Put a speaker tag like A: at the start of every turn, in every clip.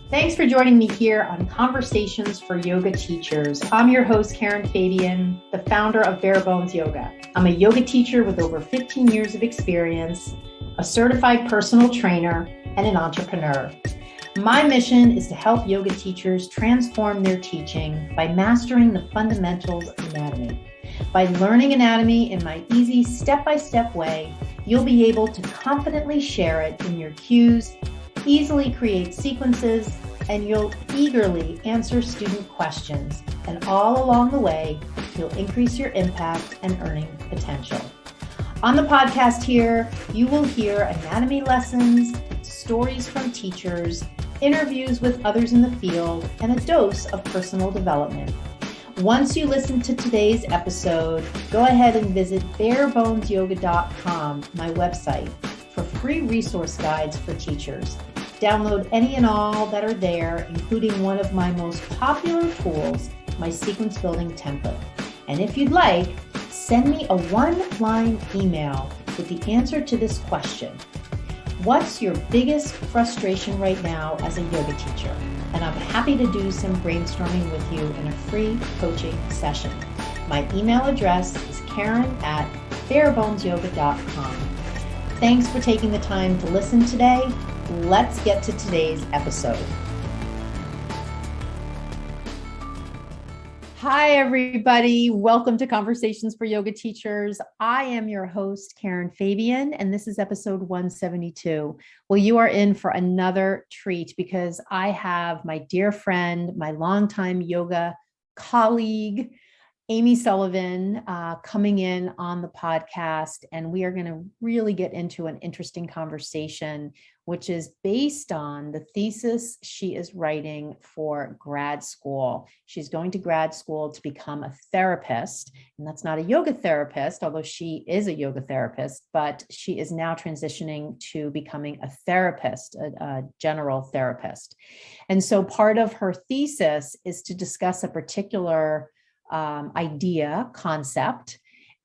A: Thanks for joining me here on Conversations for Yoga Teachers. I'm your host, Karen Fabian, the founder of Bare Bones Yoga. I'm a yoga teacher with over 15 years of experience, a certified personal trainer, and an entrepreneur. My mission is to help yoga teachers transform their teaching by mastering the fundamentals of anatomy. By learning anatomy in my easy step-by-step way, you'll be able to confidently share it in your cues, easily create sequences, and you'll eagerly answer student questions. And all along the way, you'll increase your impact and earning potential. On the podcast here, you will hear anatomy lessons, stories from teachers, interviews with others in the field, and a dose of personal development. Once you listen to today's episode, go ahead and visit barebonesyoga.com, my website, for free resource guides for teachers. Download any and all that are there, including one of my most popular tools, my sequence building template. And if you'd like, send me a one-line email with the answer to this question. What's your biggest frustration right now as a yoga teacher? And I'm happy to do some brainstorming with you in a free coaching session. My email address is karen@barebonesyoga.com. Thanks for taking the time to listen today. Let's get to today's episode. Hi, everybody. Welcome to Conversations for Yoga Teachers. I am your host, Karen Fabian, and this is episode 172. Well, you are in for another treat because I have my dear friend, my longtime yoga colleague, Amy Sullivan, coming in on the podcast, and we are going to really get into an interesting conversation, which is based on the thesis she is writing for grad school. She's going to grad school to become a therapist, and that's not a yoga therapist, although she is a yoga therapist, but she is now transitioning to becoming a therapist, a general therapist. And so part of her thesis is to discuss a particular concept.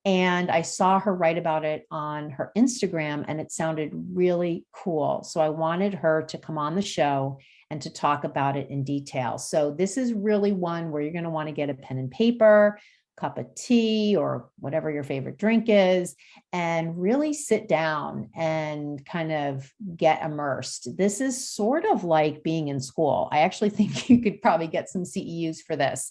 A: And I saw her write about it on her Instagram, and it sounded really cool. So I wanted her to come on the show and to talk about it in detail. So this is really one where you're going to want to get a pen and paper, cup of tea, or whatever your favorite drink is, and really sit down and kind of get immersed. This is sort of like being in school. I actually think you could probably get some CEUs for this.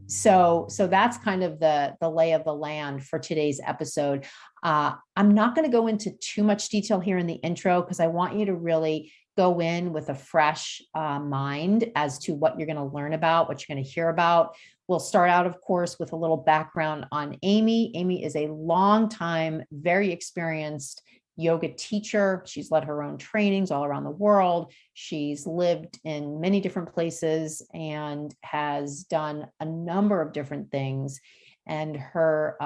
A: So that's kind of the lay of the land for today's episode. I'm not going to go into too much detail here in the intro because I want you to really go in with a fresh mind as to what you're going to learn about, what you're going to hear about. We'll start out, of course, with a little background on Amy. Amy is a longtime, very experienced yoga teacher. She's led her own trainings all around the world. She's lived in many different places and has done a number of different things. And her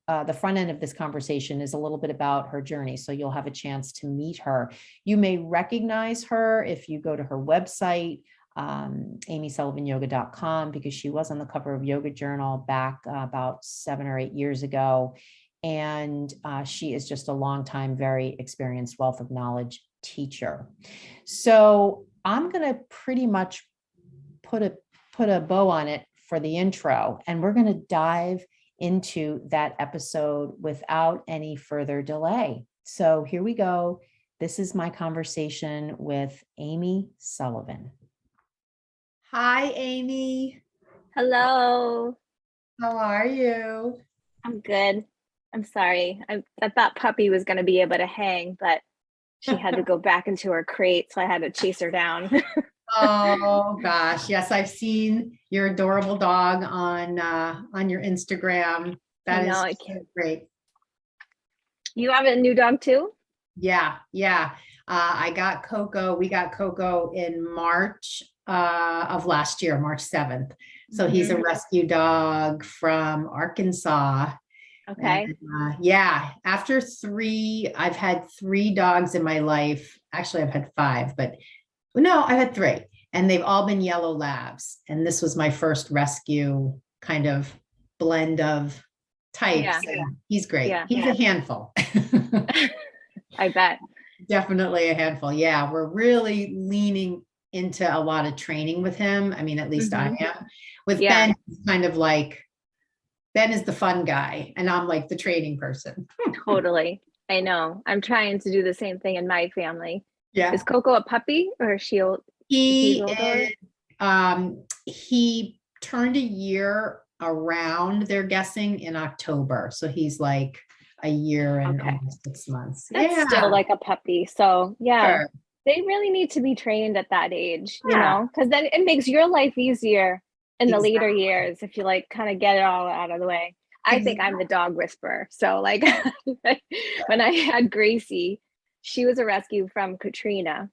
A: the front end of this conversation is a little bit about her journey. So you'll have a chance to meet her. You may recognize her if you go to her website, amysullivanyoga.com, because she was on the cover of Yoga Journal back about 7 or 8 years ago. And she is just a longtime, very experienced wealth of knowledge teacher. So I'm going to pretty much put a bow on it for the intro, and we're going to dive into that episode without any further delay. So here we go. This is my conversation with Amy Sullivan. Hi, Amy.
B: Hello.
A: How are you?
B: I'm good. I'm sorry. I thought Puppy was going to be able to hang, but she had to go back into her crate, so I had to chase her down.
A: Oh gosh, yes, I've seen your adorable dog on your Instagram. That is great.
B: You have a new dog too?
A: Yeah. I got Coco. We got Coco in March of last year, March 7th. So he's a rescue dog from Arkansas.
B: Okay.
A: And, after I've had 3 dogs in my life. Actually, I've had 5, but no, I've had 3, and they've all been yellow labs. And this was my first rescue kind of blend of types. Yeah. He's great. Yeah. He's a handful.
B: I bet.
A: Definitely a handful. Yeah, we're really leaning into a lot of training with him. I mean, at least I am. With
B: Yeah,
A: Ben, it's kind of like Ben is the fun guy, and I'm like the training person.
B: totally. I know. I'm trying to do the same thing in my family. Is
A: Yeah.
B: Coco a puppy or is she old? He's
A: He
B: older?
A: is, he turned a year around, they're guessing, in October. So he's like a year and
B: Okay.
A: almost 6 months.
B: That's
A: Yeah,
B: still like a puppy. So yeah,
A: sure.
B: they really need to be trained at that age,
A: Yeah,
B: because then it makes your life easier in the later
A: exactly.
B: years if you like kind of get it all out of the way. I think I'm the
A: Exactly.
B: dog whisperer. So like when I had Gracie, she was a rescue from Katrina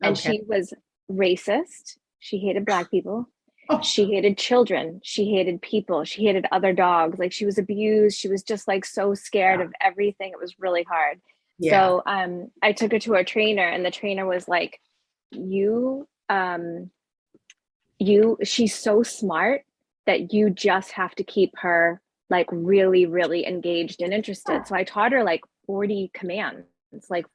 B: and
A: Okay.
B: she was racist. She hated Black people.
A: Oh,
B: She hated children. She hated people. She hated other dogs. Like she was abused. She was just like so scared
A: yeah.
B: of everything. It was really hard.
A: Yeah.
B: So I took her to a trainer and the trainer was like, you she's so smart that you just have to keep her like really, really engaged and interested. So I taught her like 40 commands. Like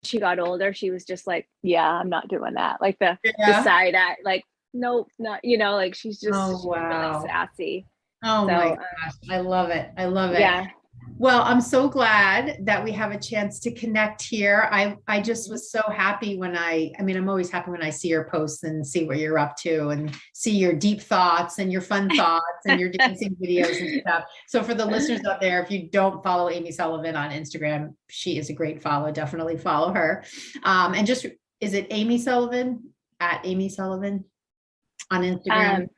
B: she got older, she was just like, yeah, I'm not doing that. Like the
A: Yeah.
B: side act, like, nope, not, like she's
A: Oh,
B: really
A: wow.
B: sassy.
A: Oh my
B: So
A: gosh. I love it. I love it.
B: yeah.
A: Well, I'm so glad that we have a chance to connect here. I just was so happy when I mean, I'm always happy when I see your posts and see what you're up to and see your deep thoughts and your fun thoughts and your dancing videos and stuff. So for the listeners out there, if you don't follow Amy Sullivan on Instagram, she is a great follow. Definitely follow her. And just, is it Amy Sullivan at Amy Sullivan on Instagram?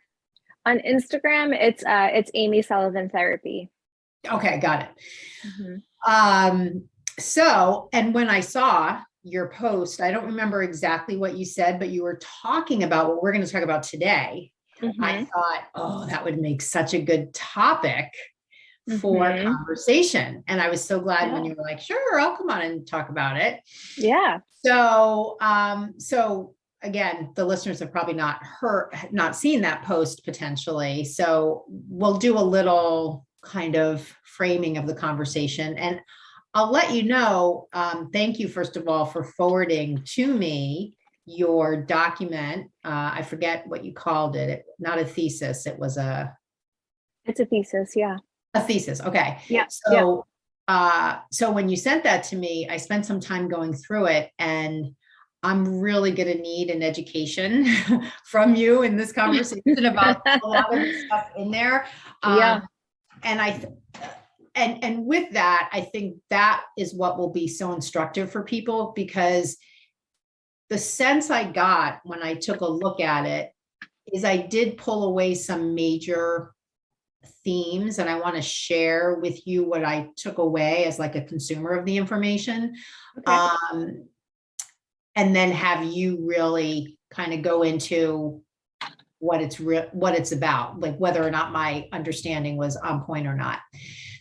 B: On Instagram, it's Amy Sullivan Therapy.
A: Okay, got it.
B: Mm-hmm.
A: So, and when I saw your post, I don't remember exactly what you said, but you were talking about what we're going to talk about today.
B: Mm-hmm.
A: I thought, oh, that would make such a good topic for
B: Mm-hmm.
A: conversation. And I was so glad when
B: Yeah.
A: you were like, sure, I'll come on and talk about it.
B: Yeah.
A: So, so again, the listeners have probably not seen that post potentially. So we'll do a little kind of framing of the conversation. And I'll let you know, thank you, first of all, for forwarding to me your document. I forget what you called it. Not a thesis. It was
B: It's a thesis. Yeah.
A: a thesis. Okay.
B: Yeah.
A: So, so when you sent that to me, I spent some time going through it, and I'm really going to need an education from you in this conversation about a lot of the stuff in there.
B: Yeah.
A: And with that, I think that is what will be so instructive for people, because the sense I got when I took a look at it is I did pull away some major themes, and I want to share with you what I took away as like a consumer of the information.
B: Okay.
A: And then have you really kind of go into what it's about, like whether or not my understanding was on point or not.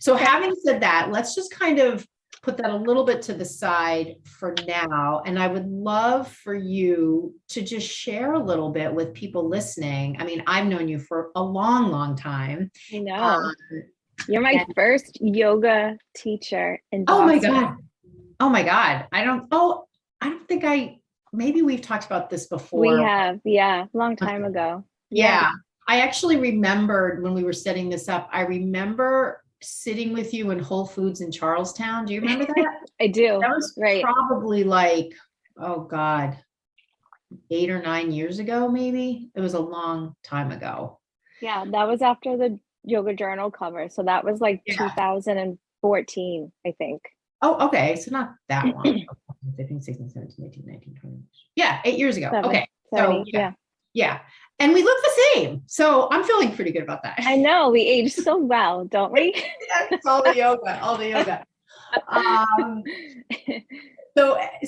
A: So having said that, let's just kind of put that a little bit to the side for now. And I would love for you to just share a little bit with people listening. I mean, I've known you for a long, long time.
B: I know. You're my first yoga teacher in
A: Boston. Oh my God. I don't think maybe we've talked about this before.
B: We have, yeah, long time ago.
A: Yeah. I actually remembered when we were setting this up, I remember sitting with you in Whole Foods in Charlestown. Do you remember that?
B: I do.
A: That was probably like, oh God, 8 or 9 years ago, maybe. It was a long time ago.
B: Yeah, that was after the Yoga Journal cover. So that was like 2014, I think.
A: Oh, okay. So not that long. 15, 16, 17, 18, 19, 20. Yeah, 8 years ago. Okay.
B: 30,
A: so yeah. And we look the same. So I'm feeling pretty good about that.
B: I know, we age so well, don't we?
A: It's all the yoga.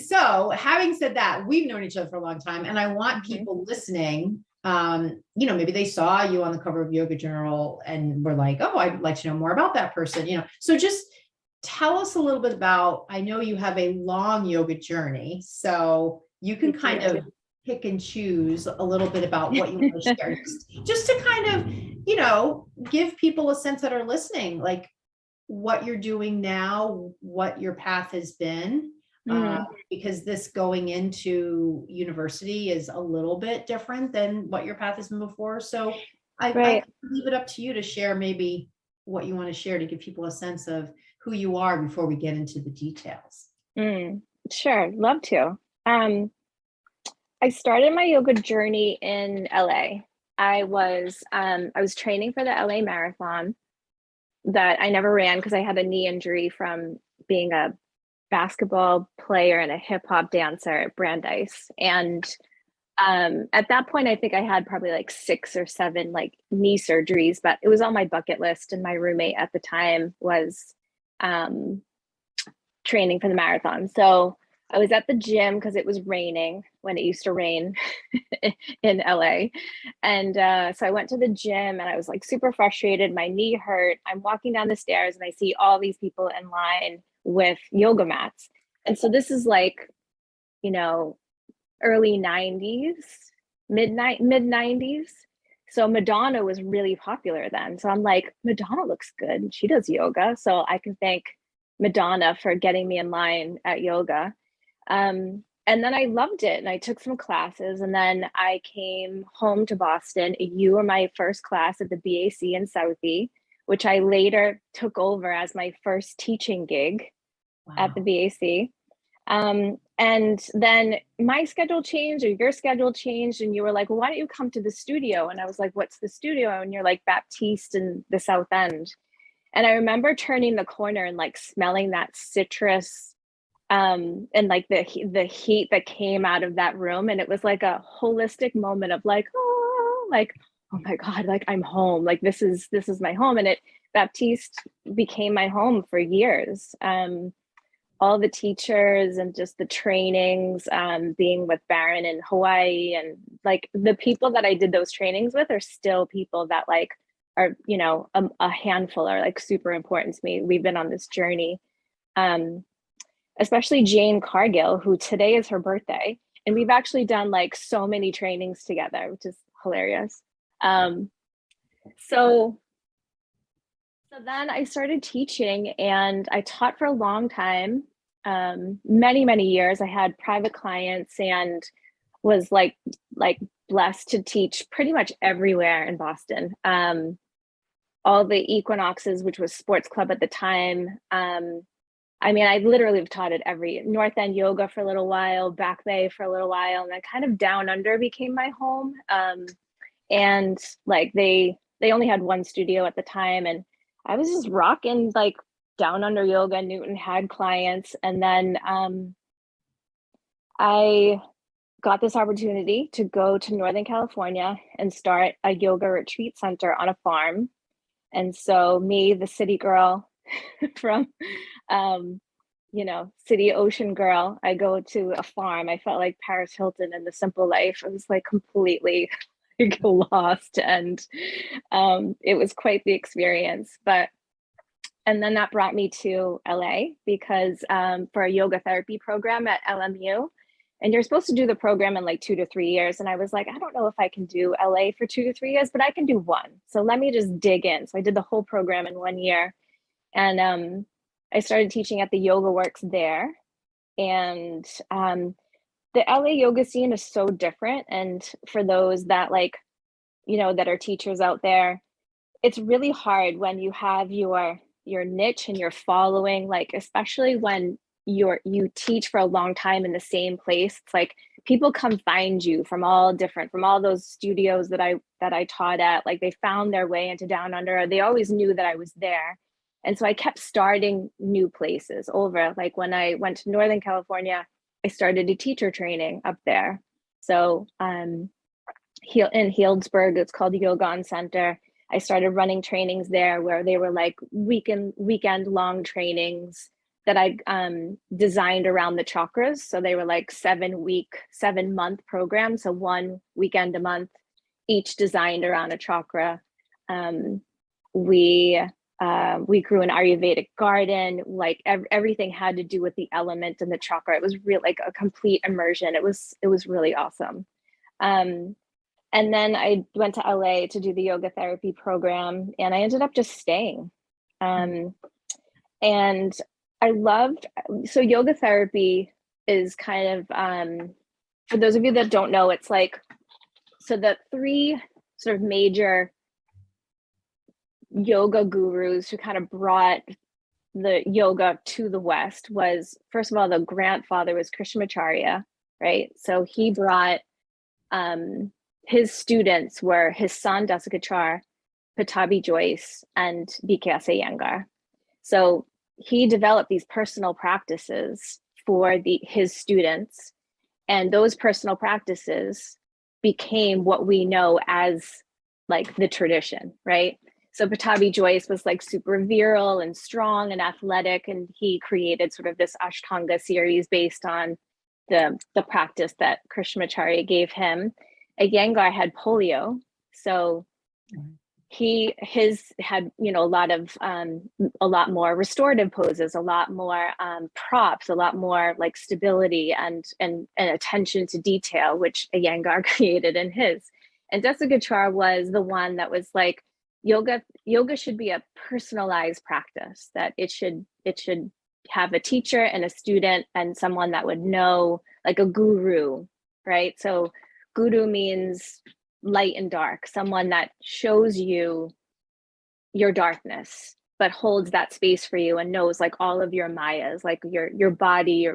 A: So having said that, we've known each other for a long time, and I want people listening, maybe they saw you on the cover of Yoga Journal and were like, oh, I'd like to know more about that person, so just tell us a little bit about, I know you have a long yoga journey, so you can kind of pick and choose a little bit about what you want to share, just to kind of, give people a sense that are listening, like, what you're doing now, what your path has been, because this going into university is a little bit different than what your path has been before. So I leave it up to you to share maybe what you want to share to give people a sense of who you are before we get into the details.
B: Sure, love to. I started my yoga journey in LA. I was training for the LA Marathon that I never ran because I had a knee injury from being a basketball player and a hip hop dancer at Brandeis. And at that point, I think I had probably like 6 or 7 like knee surgeries, but it was on my bucket list. And my roommate at the time was training for the marathon. So I was at the gym because it was raining when it used to rain in LA. And so I went to the gym and I was like super frustrated. My knee hurt. I'm walking down the stairs and I see all these people in line with yoga mats. And so this is like, you know, early 90s, mid 90s. So Madonna was really popular then. So I'm like, Madonna looks good. She does yoga. So I can thank Madonna for getting me in line at yoga. And then I loved it and I took some classes and then I came home to Boston. You were my first class at the BAC in Southie, which I later took over as my first teaching gig at the BAC. And then my schedule changed or your schedule changed and you were like, well, why don't you come to the studio? And I was like, what's the studio? And you're like, Baptiste in the South End. And I remember turning the corner and like smelling that citrus and like the heat that came out of that room. And it was like a holistic moment of like, oh my God, like I'm home. Like this is my home. And Baptiste became my home for years. All the teachers and just the trainings, being with Baron in Hawaii and like the people that I did those trainings with are still people that like are, you know, a handful are like super important to me. We've been on this journey. Especially Jane Cargill, who today is her birthday. And we've actually done like so many trainings together, which is hilarious. So then I started teaching and I taught for a long time, many years. I had private clients and was like blessed to teach pretty much everywhere in Boston. All the Equinoxes, which was sports club at the time. I mean, I literally have taught at every North End Yoga for a little while, Back Bay for a little while, and then kind of Down Under became my home. And like they only had one studio at the time, and I was just rocking like Down Under Yoga. Newton had clients, and then I got this opportunity to go to Northern California and start a yoga retreat center on a farm. And so me, the city girl from you know, city ocean girl, I go to a farm. I felt like Paris Hilton in The Simple Life. I was like completely like lost, and it was quite the experience. And then that brought me to LA because for a yoga therapy program at LMU, and you're supposed to do the program in like 2 to 3 years. And I was like, I don't know if I can do LA for 2 to 3 years, but I can do 1. So let me just dig in. So I did the whole program in 1 year. And I started teaching at the Yoga Works there. And the LA yoga scene is so different. And for those that like, you know, that are teachers out there, it's really hard when you have your niche and you're following, like, especially when you teach for a long time in the same place. It's like people come find you from all those studios that I taught at. Like they found their way into Down Under. They always knew that I was there. And so I kept starting new places over. Like when I went to Northern California, I started a teacher training up there. So in Healdsburg, it's called the Yoga On Center. I started running trainings there where they were like weekend long trainings that I designed around the chakras. So they were like 7-month programs. So 1 weekend a month, each designed around a chakra. We grew an Ayurvedic garden, like everything had to do with the element and the chakra. It was really like a complete immersion. It was really awesome. And then I went to LA to do the yoga therapy program and I ended up just staying. And I loved, so yoga therapy is kind of, for those of you that don't know, it's like, so the three sort of major yoga gurus who kind of brought the yoga to the West was, first of all, the grandfather was Krishnamacharya, right? So he brought, his students were his son, Desikachar, Patabi Joyce, and BKS Iyengar. So he developed these personal practices for his students, and those personal practices became what we know as like the tradition, right? So Patabi Joyce was like super virile and strong and athletic, and he created sort of this Ashtanga series based on the practice that Krishnamacharya gave him. Iyengar had polio, so his had, you know, a lot more restorative poses, a lot more props, a lot more like stability and attention to detail, which Iyengar created in his. And Desikachar was the one that was like, yoga should be a personalized practice, that it should have a teacher and a student and someone that would know, like a guru, right? So guru means light and dark, someone that shows you your darkness but holds that space for you and knows like all of your mayas, like your body,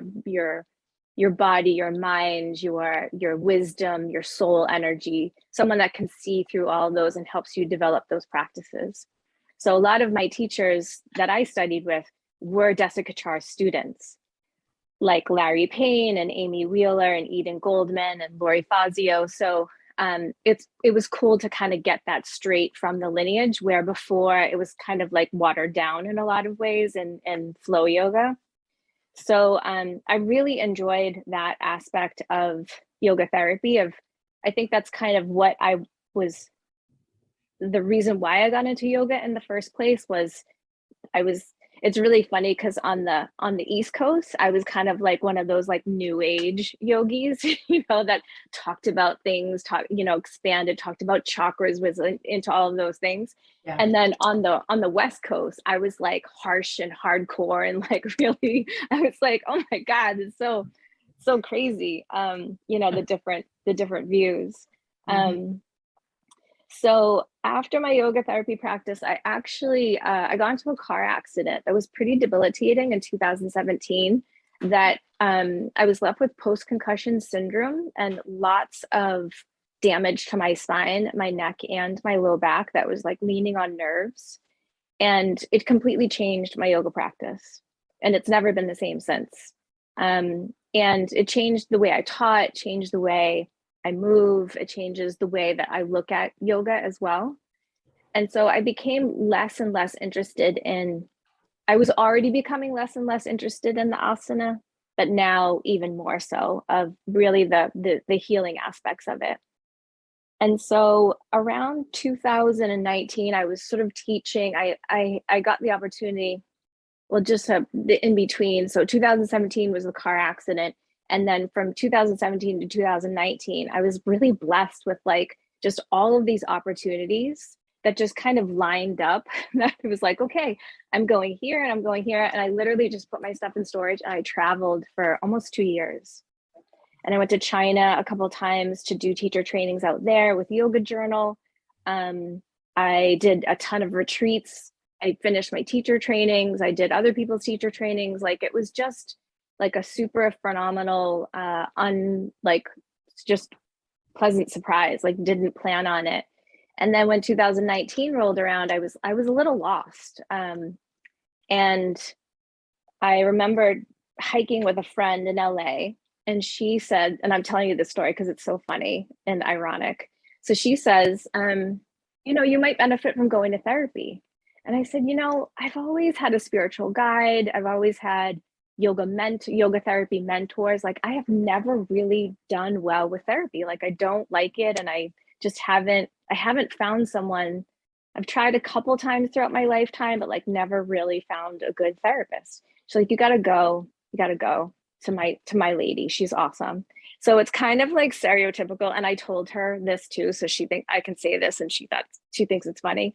B: your body, your mind, your wisdom, your soul energy, someone that can see through all those and helps you develop those practices. So a lot of my teachers that I studied with were Desikachar students, like Larry Payne and Amy Wheeler and Eden Goldman and Lori Fazio. So it was cool to kind of get that straight from the lineage, where before it was kind of like watered down in a lot of ways in flow yoga. So I really enjoyed that aspect of yoga therapy. I think that's kind of what the reason why I got into yoga in the first place was it's really funny because on the East Coast, I was kind of like one of those like new age yogis, you know, that talked about things, expanded, talked about chakras, was into all of those things. Yeah. And then on the West Coast, I was like harsh and hardcore and like really, I was like, oh my God, it's so crazy. The different views. Mm-hmm. So after my yoga therapy practice, I actually, I got into a car accident that was pretty debilitating in 2017, that I was left with post-concussion syndrome and lots of damage to my spine, my neck, and my low back that was like leaning on nerves. And it completely changed my yoga practice. And it's never been the same since. And it changed the way I taught, changed the way I move, it changes the way that I look at yoga as well. And so I became less and less interested I was already becoming less and less interested in the asana, but now even more so, of really the healing aspects of it. And so around 2019, I was sort of teaching, I got the opportunity, well, just in between. So 2017 was the car accident. And then from 2017 to 2019, I was really blessed with like just all of these opportunities that just kind of lined up. That it was like, okay, I'm going here and I'm going here. And I literally just put my stuff in storage and I traveled for almost 2 years. And I went to China a couple of times to do teacher trainings out there with Yoga Journal. I did a ton of retreats. I finished my teacher trainings. I did other people's teacher trainings. Like it was just like a super phenomenal, just pleasant surprise, like didn't plan on it. And then when 2019 rolled around, I was a little lost. And I remembered hiking with a friend in LA, and she said, and I'm telling you this story because it's so funny and ironic. So she says, you might benefit from going to therapy. And I said, I've always had a spiritual guide. I've always had yoga therapy mentors. Like I have never really done well with therapy. Like I don't like it. And I just haven't found someone. I've tried a couple times throughout my lifetime, but like never really found a good therapist. She's like, you gotta go to my lady. She's awesome. So it's kind of like stereotypical. And I told her this too. So she thinks I can say this, and she thinks it's funny.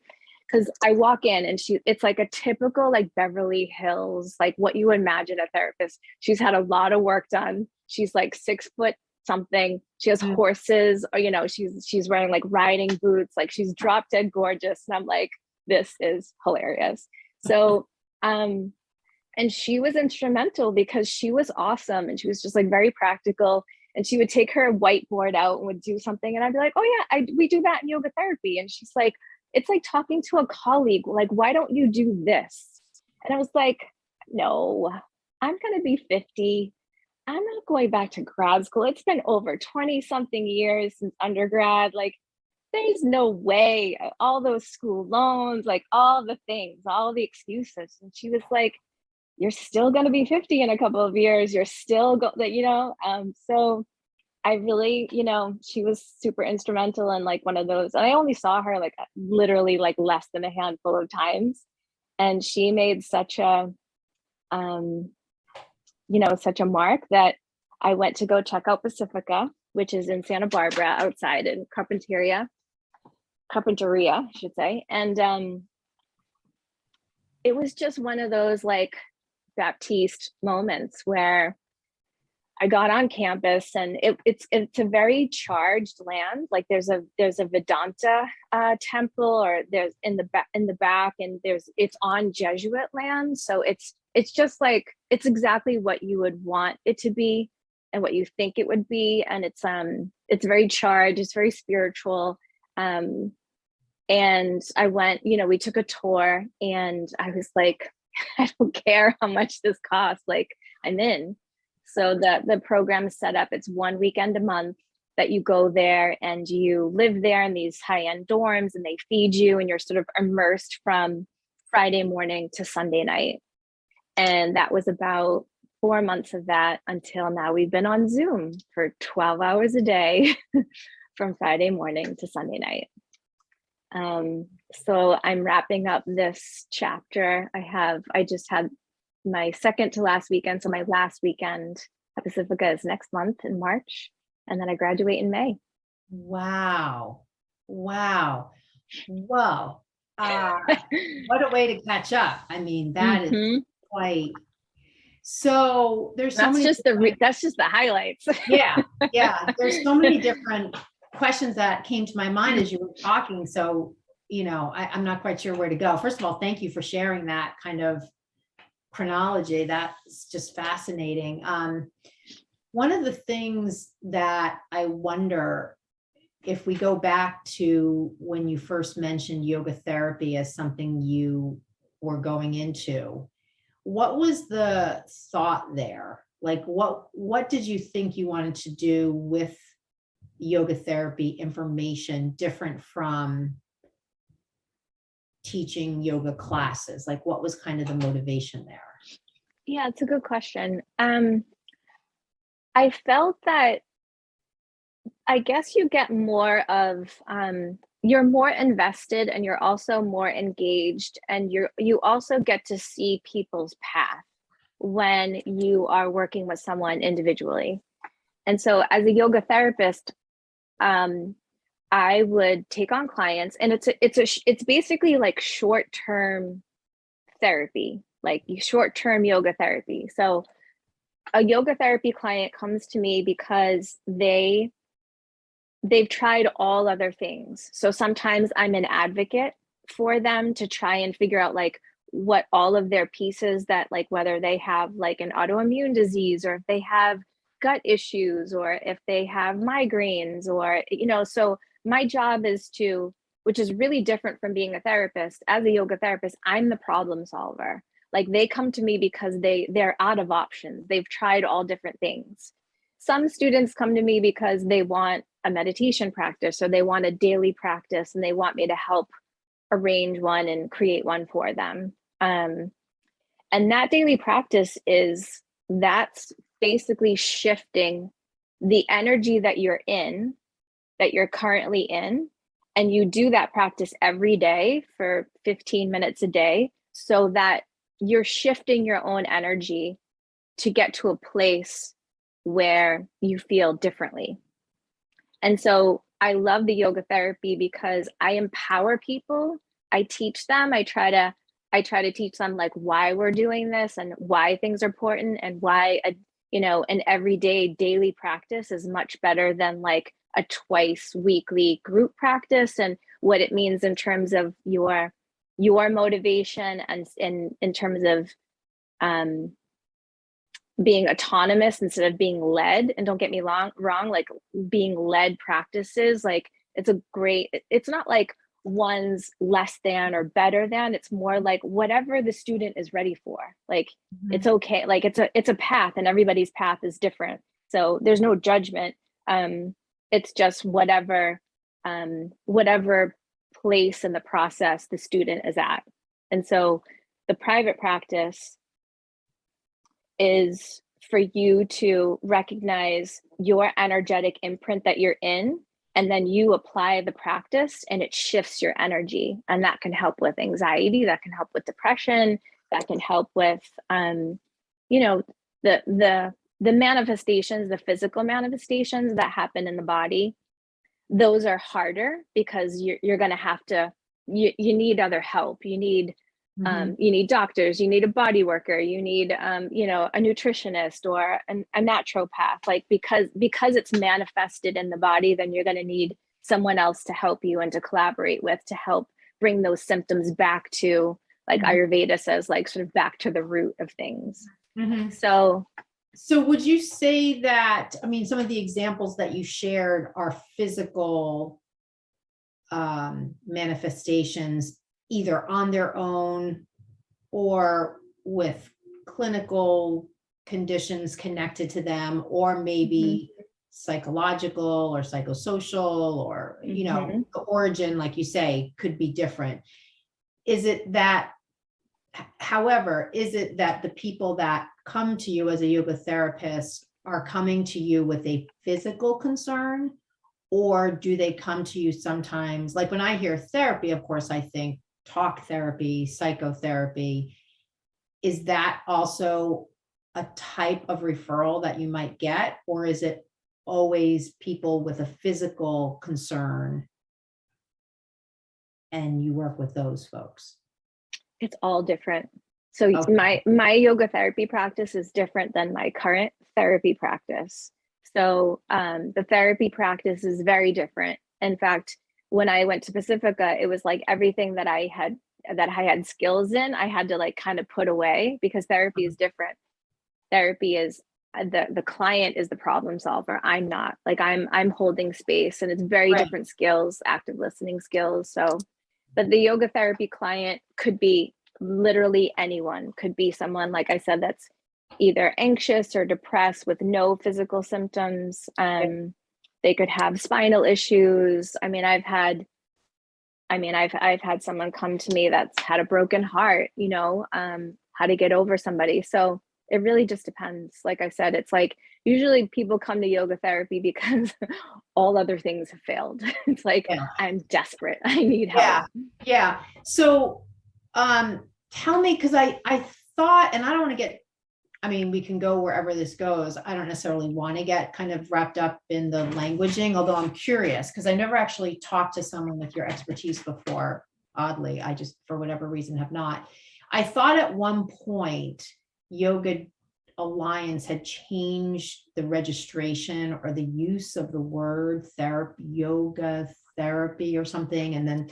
B: because I walk in and it's like a typical like Beverly Hills, like what you imagine a therapist. She's had a lot of work done. She's like 6 foot something. She has horses, or, you know, she's wearing like riding boots, like she's drop dead gorgeous. And I'm like, this is hilarious. So, and she was instrumental because she was awesome. And she was just like very practical. And she would take her whiteboard out and would do something. And I'd be like, oh yeah, we do that in yoga therapy. And she's like, it's like talking to a colleague. Like, why don't you do this? And I was like, no, I'm going to be 50. I'm not going back to grad school. It's been over 20 something years since undergrad. Like, there's no way. All those school loans, like all the things, all the excuses. And she was like, you're still going to be 50 in a couple of years. You're still so I really, she was super instrumental in like one of those. And I only saw her like literally like less than a handful of times. And she made such a, such a mark that I went to go check out Pacifica, which is in Santa Barbara outside in Carpinteria, I should say. And it was just one of those like Baptiste moments where I got on campus, and it's a very charged land. Like there's a Vedanta temple, or there's in the back, and it's on Jesuit land. So it's just like, it's exactly what you would want it to be and what you think it would be. And it's very charged, it's very spiritual. And I went, we took a tour, and I was like, I don't care how much this costs, like I'm in. So the program is set up, it's 1 weekend a month that you go there and you live there in these high-end dorms, and they feed you, and you're sort of immersed from Friday morning to Sunday night. And that was about 4 months of that until now. We've been on Zoom for 12 hours a day from Friday morning to Sunday night. So I'm wrapping up this chapter. I just had my second to last weekend. So my last weekend at Pacifica is next month in March. And then I graduate in May.
A: Wow. Whoa. What a way to catch up. I mean, that is quite, so there's so many.
B: That's just the highlights.
A: Yeah. There's so many different questions that came to my mind as you were talking. So, I'm not quite sure where to go. First of all, thank you for sharing that kind of chronology. That's just fascinating. One of the things that I wonder, if we go back to when you first mentioned yoga therapy as something you were going into, what was the thought there? Like, what did you think you wanted to do with yoga therapy information different from teaching yoga classes? Like, what was kind of the motivation there?
B: Yeah, it's a good question. I felt that, I guess you get more of, you're more invested, and you're also more engaged, and you also get to see people's path when you are working with someone individually. And so as a yoga therapist, I would take on clients, and it's basically like short-term therapy, like short-term yoga therapy. So a yoga therapy client comes to me because they've tried all other things. So sometimes I'm an advocate for them to try and figure out like what all of their pieces, that like whether they have like an autoimmune disease, or if they have gut issues, or if they have migraines, or, so my job is to, which is really different from being a therapist. As a yoga therapist, I'm the problem solver. Like they come to me because they're out of options. They've tried all different things. Some students come to me because they want a meditation practice, or they want a daily practice, and they want me to help arrange one and create one for them. And that daily practice that's basically shifting the energy that you're currently in. And you do that practice every day for 15 minutes a day, so that you're shifting your own energy to get to a place where you feel differently. And so I love the yoga therapy because I empower people I teach them, I try to teach them like why we're doing this and why things are important, and why an everyday daily practice is much better than like a twice weekly group practice, and what it means in terms of your motivation, and in terms of being autonomous instead of being led. And don't get me wrong, like being led practices, like it's not like one's less than or better than, it's more like whatever the student is ready for. Like it's okay, like it's a path, and everybody's path is different, so there's no judgment. It's just whatever place in the process the student is at. And so the private practice is for you to recognize your energetic imprint that you're in, and then you apply the practice and it shifts your energy. And that can help with anxiety, that can help with depression, that can help with the manifestations, the physical manifestations that happen in the body. Those are harder because you're going to have to, you need other help. You need doctors, you need a body worker, you need a nutritionist or a naturopath, like because it's manifested in the body, then you're going to need someone else to help you and to collaborate with, to help bring those symptoms back to, like Ayurveda says, like sort of back to the root of things.
A: So would you say that, I mean, some of the examples that you shared are physical manifestations, either on their own or with clinical conditions connected to them, or maybe psychological or psychosocial, or, the origin, like you say, could be different. However, is it that the people that come to you as a yoga therapist are coming to you with a physical concern, or do they come to you sometimes, like when I hear therapy, of course, I think talk therapy, psychotherapy. Is that also a type of referral that you might get, or is it always people with a physical concern and you work with those folks?
B: It's all different. So
A: Okay.
B: my yoga therapy practice is different than my current therapy practice. So the therapy practice is very different. In fact, when I went to Pacifica, it was like everything that I had skills in, I had to like kind of put away, because therapy is different. Therapy is the client is the problem solver. I'm not. Like I'm holding space, and it's very different skills, active listening skills. So, but the yoga therapy client could be literally anyone. Could be someone, like I said, that's either anxious or depressed with no physical symptoms. They could have spinal issues. I mean, I've had someone come to me that's had a broken heart, how to get over somebody. So it really just depends. Like I said, it's like usually people come to yoga therapy because all other things have failed. It's like, I'm desperate, I need help.
A: Yeah. So tell me, because I thought, and I don't want to get, I mean, we can go wherever this goes. I don't necessarily want to get kind of wrapped up in the languaging, although I'm curious, because I never actually talked to someone with your expertise before. Oddly, I just, for whatever reason, have not. I thought at one point, Yoga Alliance had changed the registration or the use of the word therapy, yoga therapy or something. And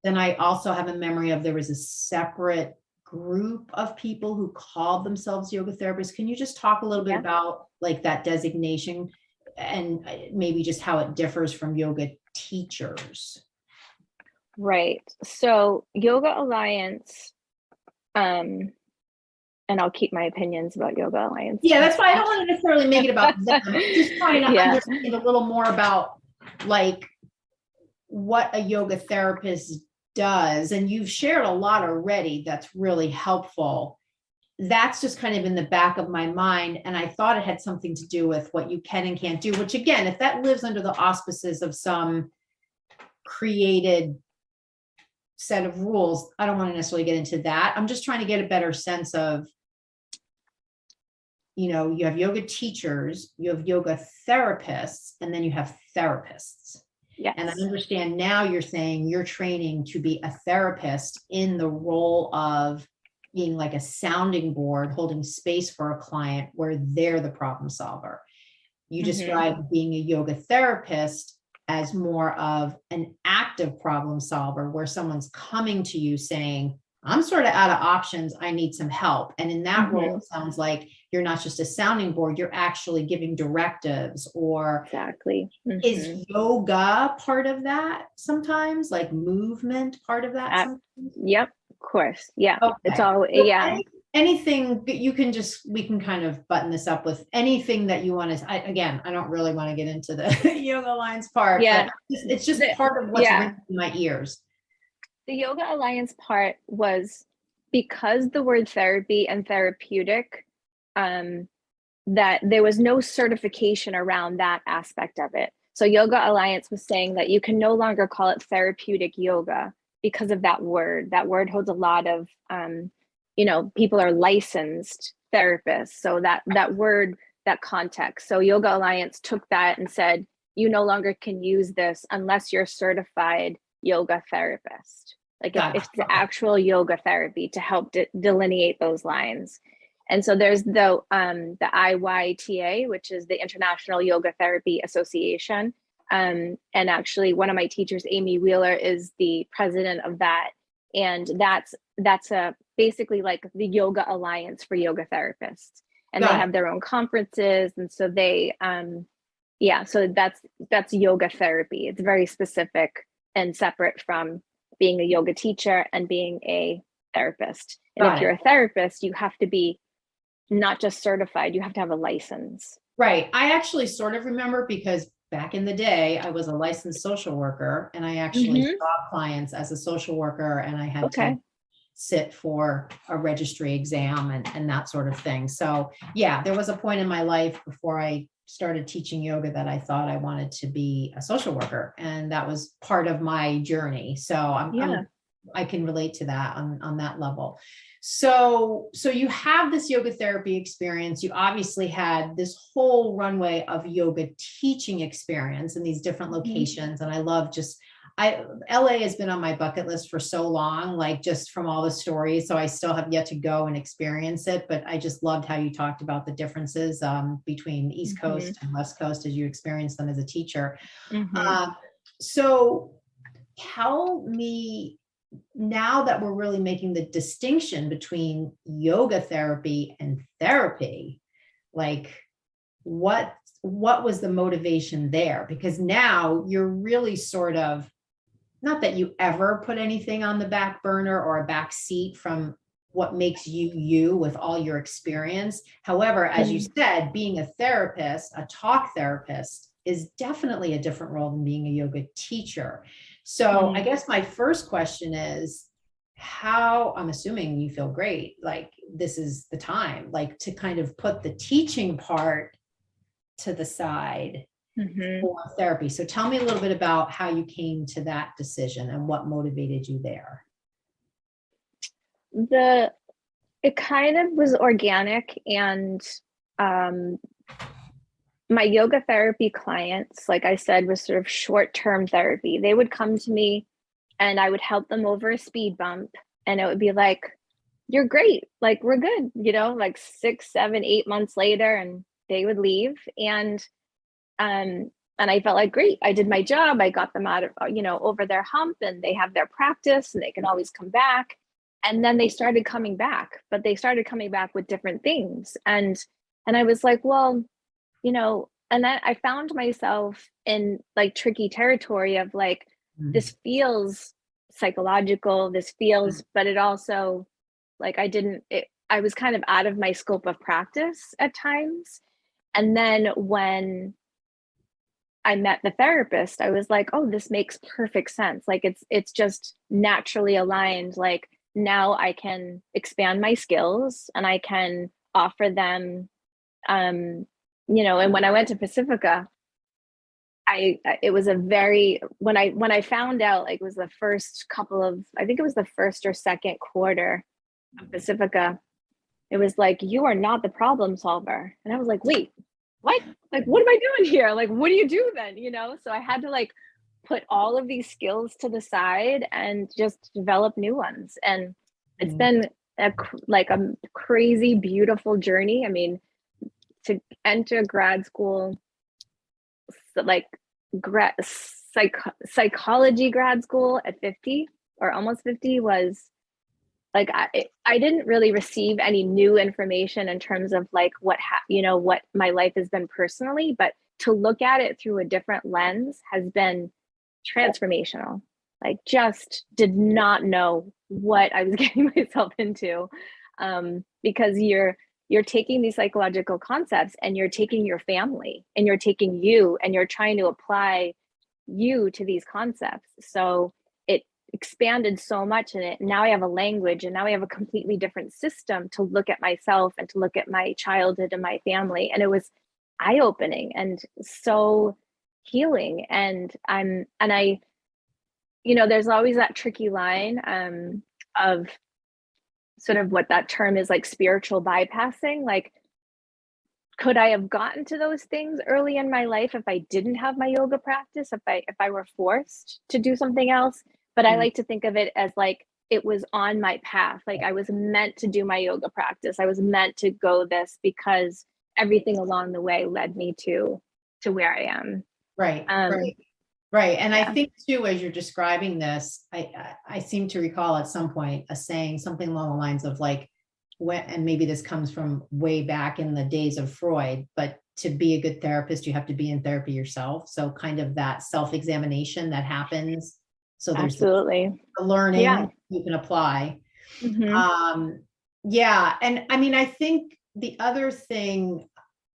A: then I also have a memory of there was a separate group of people who called themselves yoga therapists. Can you just talk a little bit about like that designation and maybe just how it differs from yoga teachers?
B: Right. So Yoga Alliance, and I'll keep my opinions about Yoga Alliance.
A: Yeah, that's why I don't want to necessarily make it about them. I'm just trying to understand a little more about like what a yoga therapist does. And you've shared a lot already that's really helpful. That's just kind of in the back of my mind. And I thought it had something to do with what you can and can't do, which again, if that lives under the auspices of some created set of rules, I don't want to necessarily get into that. I'm just trying to get a better sense of, you have yoga teachers, you have yoga therapists, and then you have therapists.
B: Yes.
A: And I understand now you're saying you're training to be a therapist in the role of being like a sounding board, holding space for a client where they're the problem solver. You describe being a yoga therapist as more of an active problem solver, where someone's coming to you saying, I'm sort of out of options, I need some help. And in that role, it sounds like you're not just a sounding board, you're actually giving directives. Or
B: exactly.
A: is yoga part of that sometimes, like movement part of that sometimes?
B: Yep, of course. Yeah.
A: Okay.
B: It's all,
A: So
B: yeah.
A: Anything that you can we can kind of button this up with anything that you want to, again, I don't really want to get into the Yoga Alliance part, but it's just part of what's ringing in my ears.
B: The Yoga Alliance part was because the word therapy and therapeutic, that there was no certification around that aspect of it. So Yoga Alliance was saying that you can no longer call it therapeutic yoga because of that word. That word holds a lot of, people are licensed therapists. So that word, that context. So Yoga Alliance took that and said, you no longer can use this unless you're a certified yoga therapist. Like it's the actual yoga therapy to help delineate those lines. And so there's the IYTA, which is the International Yoga Therapy Association. And actually one of my teachers, Amy Wheeler, is the president of that. And that's basically like the Yoga Alliance for yoga therapists. And they have their own conferences. And so they, so that's yoga therapy. It's very specific and separate from being a yoga teacher and being a therapist. And if you're a therapist, you have to be not just certified, you have to have a license.
A: Right. I actually sort of remember, because back in the day, I was a licensed social worker, and I actually saw clients as a social worker, and I had to sit for a registry exam and that sort of thing. So yeah, there was a point in my life before I started teaching yoga that I thought I wanted to be a social worker, and that was part of my journey. So I can relate to that on that level. So you have this yoga therapy experience. You obviously had this whole runway of yoga teaching experience in these different locations. And I love LA has been on my bucket list for so long, like just from all the stories. So I still have yet to go and experience it, but I just loved how you talked about the differences between East Coast and West Coast as you experienced them as a teacher. So tell me, now that we're really making the distinction between yoga therapy and therapy, like what was the motivation there? Because now you're really sort of, not that you ever put anything on the back burner or a back seat from what makes you with all your experience. However, as you said, being a therapist, a talk therapist, is definitely a different role than being a yoga teacher. So I guess my first question is, how, I'm assuming you feel great, like this is the time, like to kind of put the teaching part to the side for therapy. So tell me a little bit about how you came to that decision and what motivated you there.
B: It kind of was organic, and my yoga therapy clients, like I said, was sort of short-term therapy. They would come to me and I would help them over a speed bump, and it would be like, you're great, like we're good, like 6, 7, 8 months later, and they would leave. And I felt like, great, I did my job. I got them out of, over their hump, and they have their practice and they can always come back. And then they started coming back, but they started coming back with different things. And I was like, well, and then I found myself in like tricky territory of like, this feels psychological, this feels, but it also, like, I was kind of out of my scope of practice at times. And then when I met the therapist, I was like, oh, this makes perfect sense. Like it's just naturally aligned. Like now I can expand my skills and I can offer them, and when I went to Pacifica, it was when I found out, like, it was the first couple of, I think it was the first or second quarter of Pacifica, it was like, you are not the problem solver. And I was like, wait, what? Like, what am I doing here? Like, what do you do then? So I had to like put all of these skills to the side and just develop new ones. And it's been a crazy, beautiful journey. I mean, to enter grad school, like psychology grad school at 50 or almost 50 was like, I didn't really receive any new information in terms of like what my life has been personally, but to look at it through a different lens has been transformational. Like, just did not know what I was getting myself into, because you're taking these psychological concepts and you're taking your family and you're taking you and you're trying to apply you to these concepts. So it expanded so much in it. Now I have a language, and now I have a completely different system to look at myself and to look at my childhood and my family. And it was eye-opening and so healing. And I, there's always that tricky line of sort of what that term is, like spiritual bypassing. Like, could I have gotten to those things early in my life if I didn't have my yoga practice, if I were forced to do something else? But I like to think of it as like it was on my path. Like, I was meant to do my yoga practice. I was meant to go this because everything along the way led me to where I am.
A: Right. Right. And I think too, as you're describing this, I seem to recall at some point a saying something along the lines of like, and maybe this comes from way back in the days of Freud, but to be a good therapist, you have to be in therapy yourself. So kind of that self-examination that happens. So there's
B: absolutely
A: the learning you can apply. And I mean, I think the other thing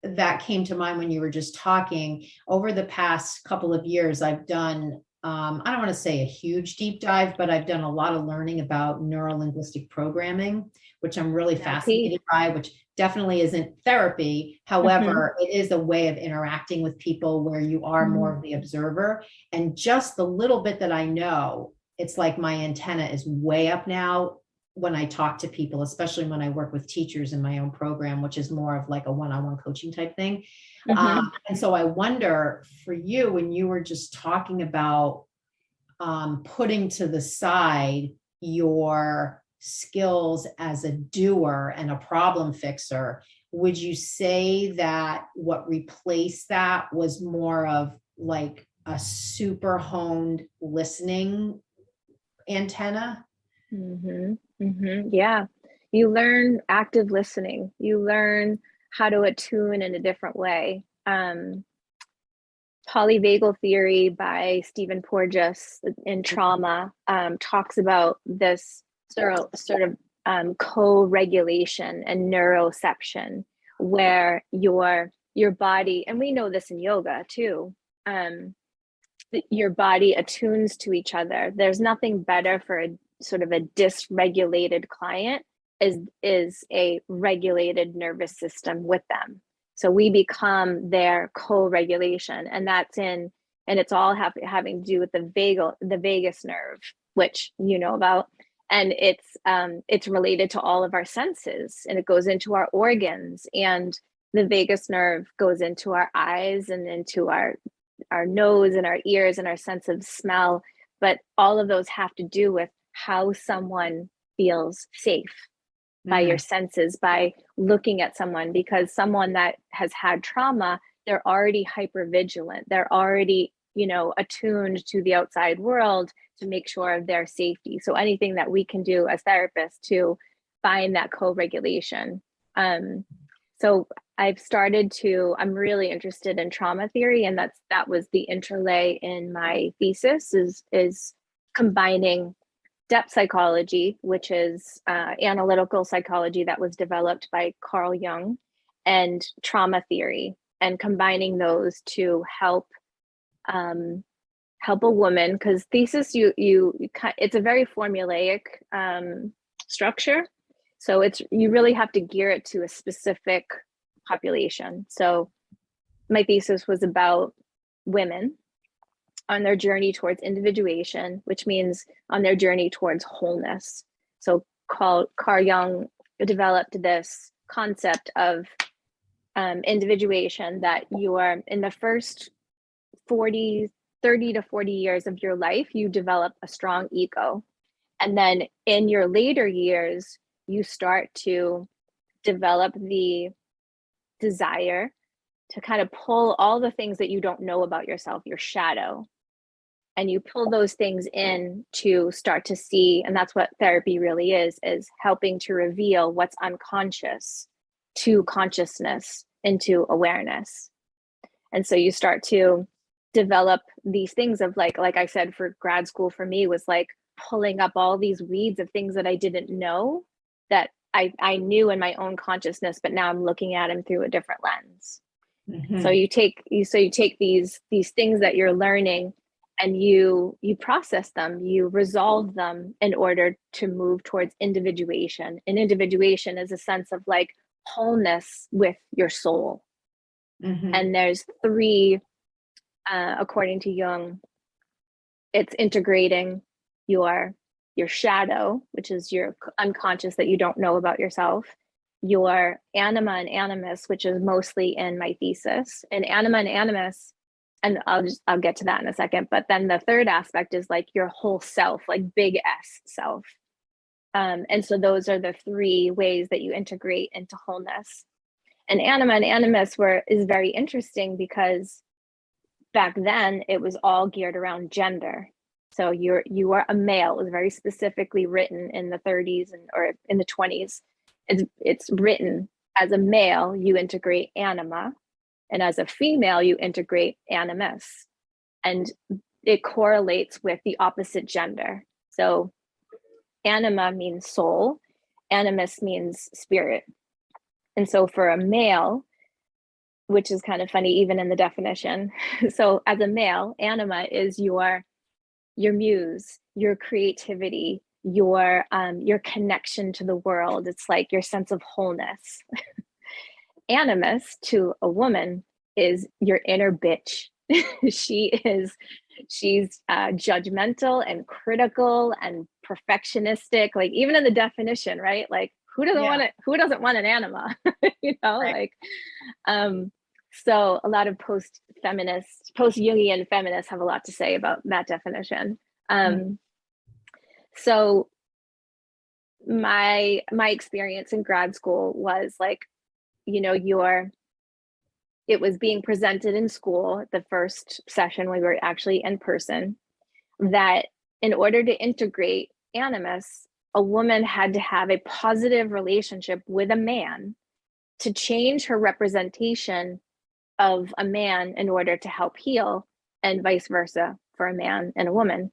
A: that came to mind when you were just talking, over the past couple of years, I've done, I don't want to say a huge deep dive, but I've done a lot of learning about neuro-linguistic programming, which I'm really fascinated by, which definitely isn't therapy. However, it is a way of interacting with people where you are more of the observer. And just the little bit that I know, it's like my antenna is way up now when I talk to people, especially when I work with teachers in my own program, which is more of like a one-on-one coaching type thing. And so I wonder for you, when you were just talking about putting to the side your skills as a doer and a problem fixer, would you say that what replaced that was more of like a super honed listening antenna?
B: Yeah, you learn active listening. You learn how to attune in a different way. Polyvagal theory by Stephen Porges in trauma talks about this sort of co-regulation and neuroception, where your body, and we know this in yoga too, your body attunes to each other. There's nothing better for a sort of a dysregulated client is a regulated nervous system with them. So we become their co-regulation, and it's all having to do with the vagus nerve, which you know about, and it's related to all of our senses, and it goes into our organs, and the vagus nerve goes into our eyes and into our nose and our ears and our sense of smell. But all of those have to do with how someone feels safe by your senses, by looking at someone, because someone that has had trauma, they're already hyper vigilant. They're already, attuned to the outside world to make sure of their safety. So anything that we can do as therapists to find that co-regulation. So I'm really interested in trauma theory, and that was the interlay in my thesis is combining depth psychology, which is analytical psychology that was developed by Carl Jung, and trauma theory, and combining those to help a woman, because thesis it's a very formulaic structure, so you really have to gear it to a specific population. So my thesis was about women on their journey towards individuation, which means on their journey towards wholeness. So Carl Jung developed this concept of individuation, that you are in the first 40 30 to 40 years of your life, you develop a strong ego. And then in your later years, you start to develop the desire to kind of pull all the things that you don't know about yourself, your shadow, and you pull those things in to start to see. And that's what therapy really is helping to reveal what's unconscious to consciousness into awareness. And so you start to develop these things of like I said, for grad school for me was like pulling up all these weeds of things that I didn't know that I knew in my own consciousness, but now I'm looking at them through a different lens. Mm-hmm. So you take these things that you're learning and you process them, you resolve them in order to move towards individuation. And individuation is a sense of like wholeness with your soul. Mm-hmm. And there's three, according to Jung, it's integrating your shadow, which is your unconscious that you don't know about yourself, your anima and animus, which is mostly in my thesis. And anima and animus, and I'll get to that in a second. But then the third aspect is like your whole self, like big S self. And so those are the three ways that you integrate into wholeness. And anima and animus is very interesting because back then it was all geared around gender. So you are a male. It was very specifically written in the 30s or in the 20s. It's written as a male, you integrate anima, and as a female, you integrate animus. And it correlates with the opposite gender. So anima means soul, animus means spirit. And so for a male, which is kind of funny, even in the definition. So as a male, anima is your muse, your creativity, your connection to the world. It's like your sense of wholeness. Animus to a woman is your inner bitch. She's judgmental and critical and perfectionistic. Like even in the definition, right? Like who doesn't want an anima? Right. Like, so a lot of post-Jungian feminists have a lot to say about that definition. So my experience in grad school was like, it was being presented in school, the first session we were actually in person, that in order to integrate animus, a woman had to have a positive relationship with a man to change her representation of a man in order to help heal, and vice versa for a man and a woman.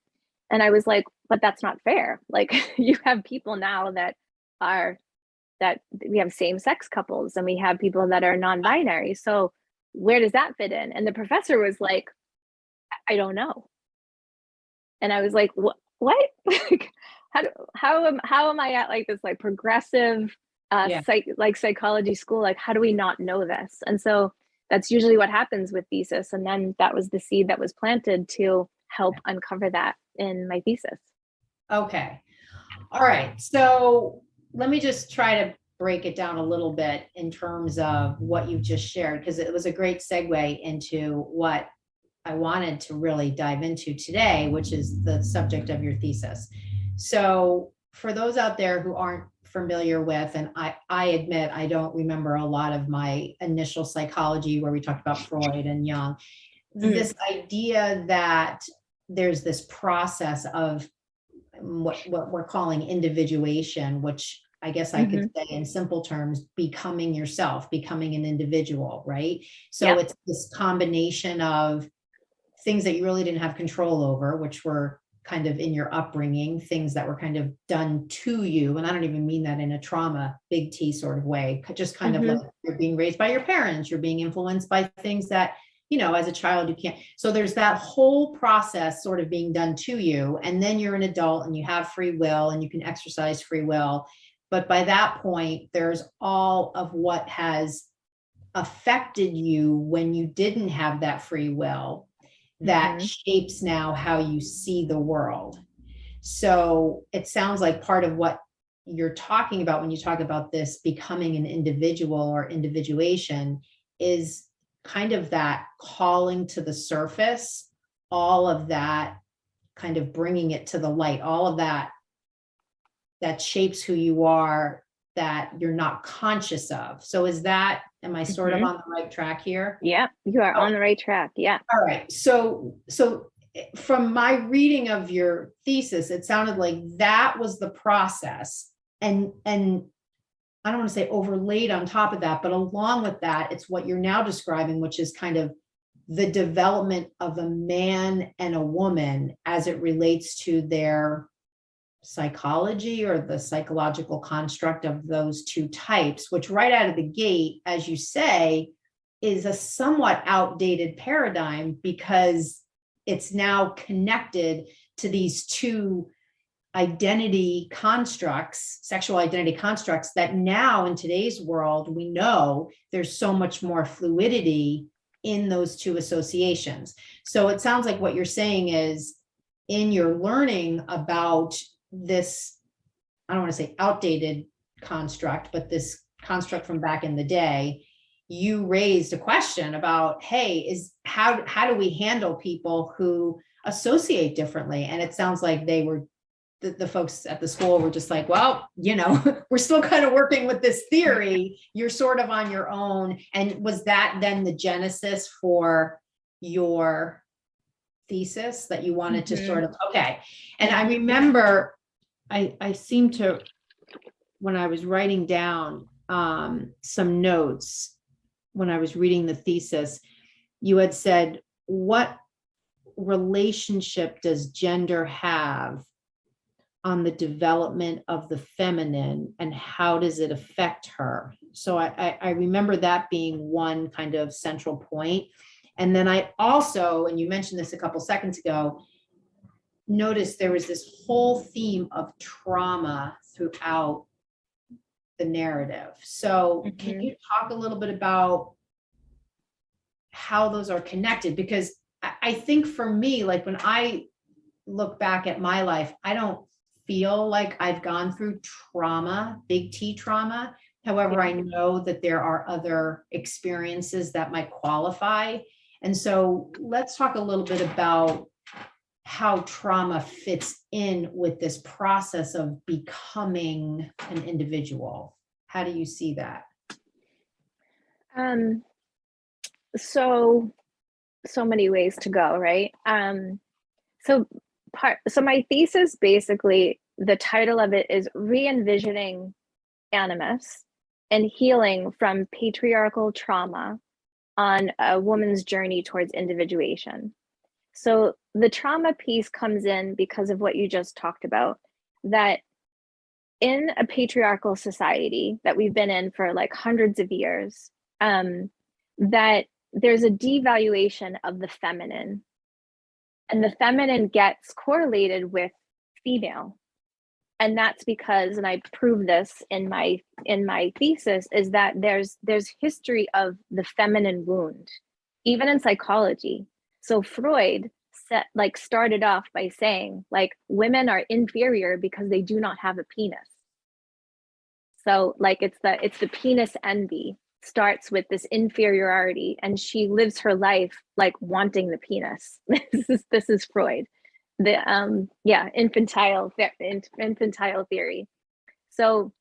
B: And I was like, but that's not fair. Like you have people now that we have same-sex couples and we have people that are non-binary. So where does that fit in? And the professor was like, I don't know. And I was like, what? Like, how am I at like this like progressive psychology school? Like, how do we not know this? And so that's usually what happens with thesis. And then that was the seed that was planted to help uncover that in my thesis.
A: Okay. All right. So let me just try to break it down a little bit in terms of what you just shared, because it was a great segue into what I wanted to really dive into today, which is the subject of your thesis. So for those out there who aren't familiar with, and I admit I don't remember a lot of my initial psychology where we talked about Freud and Jung, this idea that there's this process of what we're calling individuation, which I guess I could say in simple terms, becoming yourself, becoming an individual, right? So it's this combination of things that you really didn't have control over, which were kind of in your upbringing, things that were kind of done to you. And I don't even mean that in a trauma, big T sort of way, just kind of like you're being raised by your parents, you're being influenced by things that, as a child, you can't. So there's that whole process sort of being done to you. And then you're an adult and you have free will and you can exercise free will. But by that point, there's all of what has affected you when you didn't have that free will that shapes now how you see the world. So it sounds like part of what you're talking about when you talk about this becoming an individual or individuation is kind of that calling to the surface all of that, kind of bringing it to the light, all of that shapes who you are, that you're not conscious of. So am I sort of on the right track here?
B: Yeah, you are on the right track. Yeah.
A: All right. So from my reading of your thesis, it sounded like that was the process. And I don't want to say overlaid on top of that, but along with that, it's what you're now describing, which is kind of the development of a man and a woman as it relates to their psychology, or the psychological construct of those two types, which right out of the gate, as you say, is a somewhat outdated paradigm, because it's now connected to these two identity constructs, sexual identity constructs, that now in today's world, we know there's so much more fluidity in those two associations. So it sounds like what you're saying is, in your learning about this, I don't want to say outdated construct, but this construct from back in the day, you raised a question about, hey, how do we handle people who associate differently? And it sounds like they were, the folks at the school were just like, well, we're still kind of working with this theory. You're sort of on your own. And was that then the genesis for your thesis, that you wanted to sort of, okay. And I remember I seem to, when I was writing down some notes, when I was reading the thesis, you had said, what relationship does gender have on the development of the feminine, and how does it affect her? So I remember that being one kind of central point. And then I also, and you mentioned this a couple seconds ago, noticed there was this whole theme of trauma throughout the narrative. So can you talk a little bit about how those are connected? Because I think for me, like when I look back at my life, I don't feel like I've gone through trauma, big T trauma. However, I know that there are other experiences that might qualify. And so let's talk a little bit about how trauma fits in with this process of becoming an individual. How do you see that?
B: So many ways to go, right? So my thesis, basically, the title of it is Re-Envisioning Animus and Healing from Patriarchal Trauma on a Woman's Journey Towards Individuation. So the trauma piece comes in because of what you just talked about, that in a patriarchal society that we've been in for like hundreds of years, that there's a devaluation of the feminine, and the feminine gets correlated with female. And that's because, and I prove this in my thesis, is that there's history of the feminine wound, even in psychology. So Freud started off by saying, like, women are inferior because they do not have a penis. So like it's the penis envy starts with this inferiority, and she lives her life like wanting the penis. This is Freud, the infantile theory. So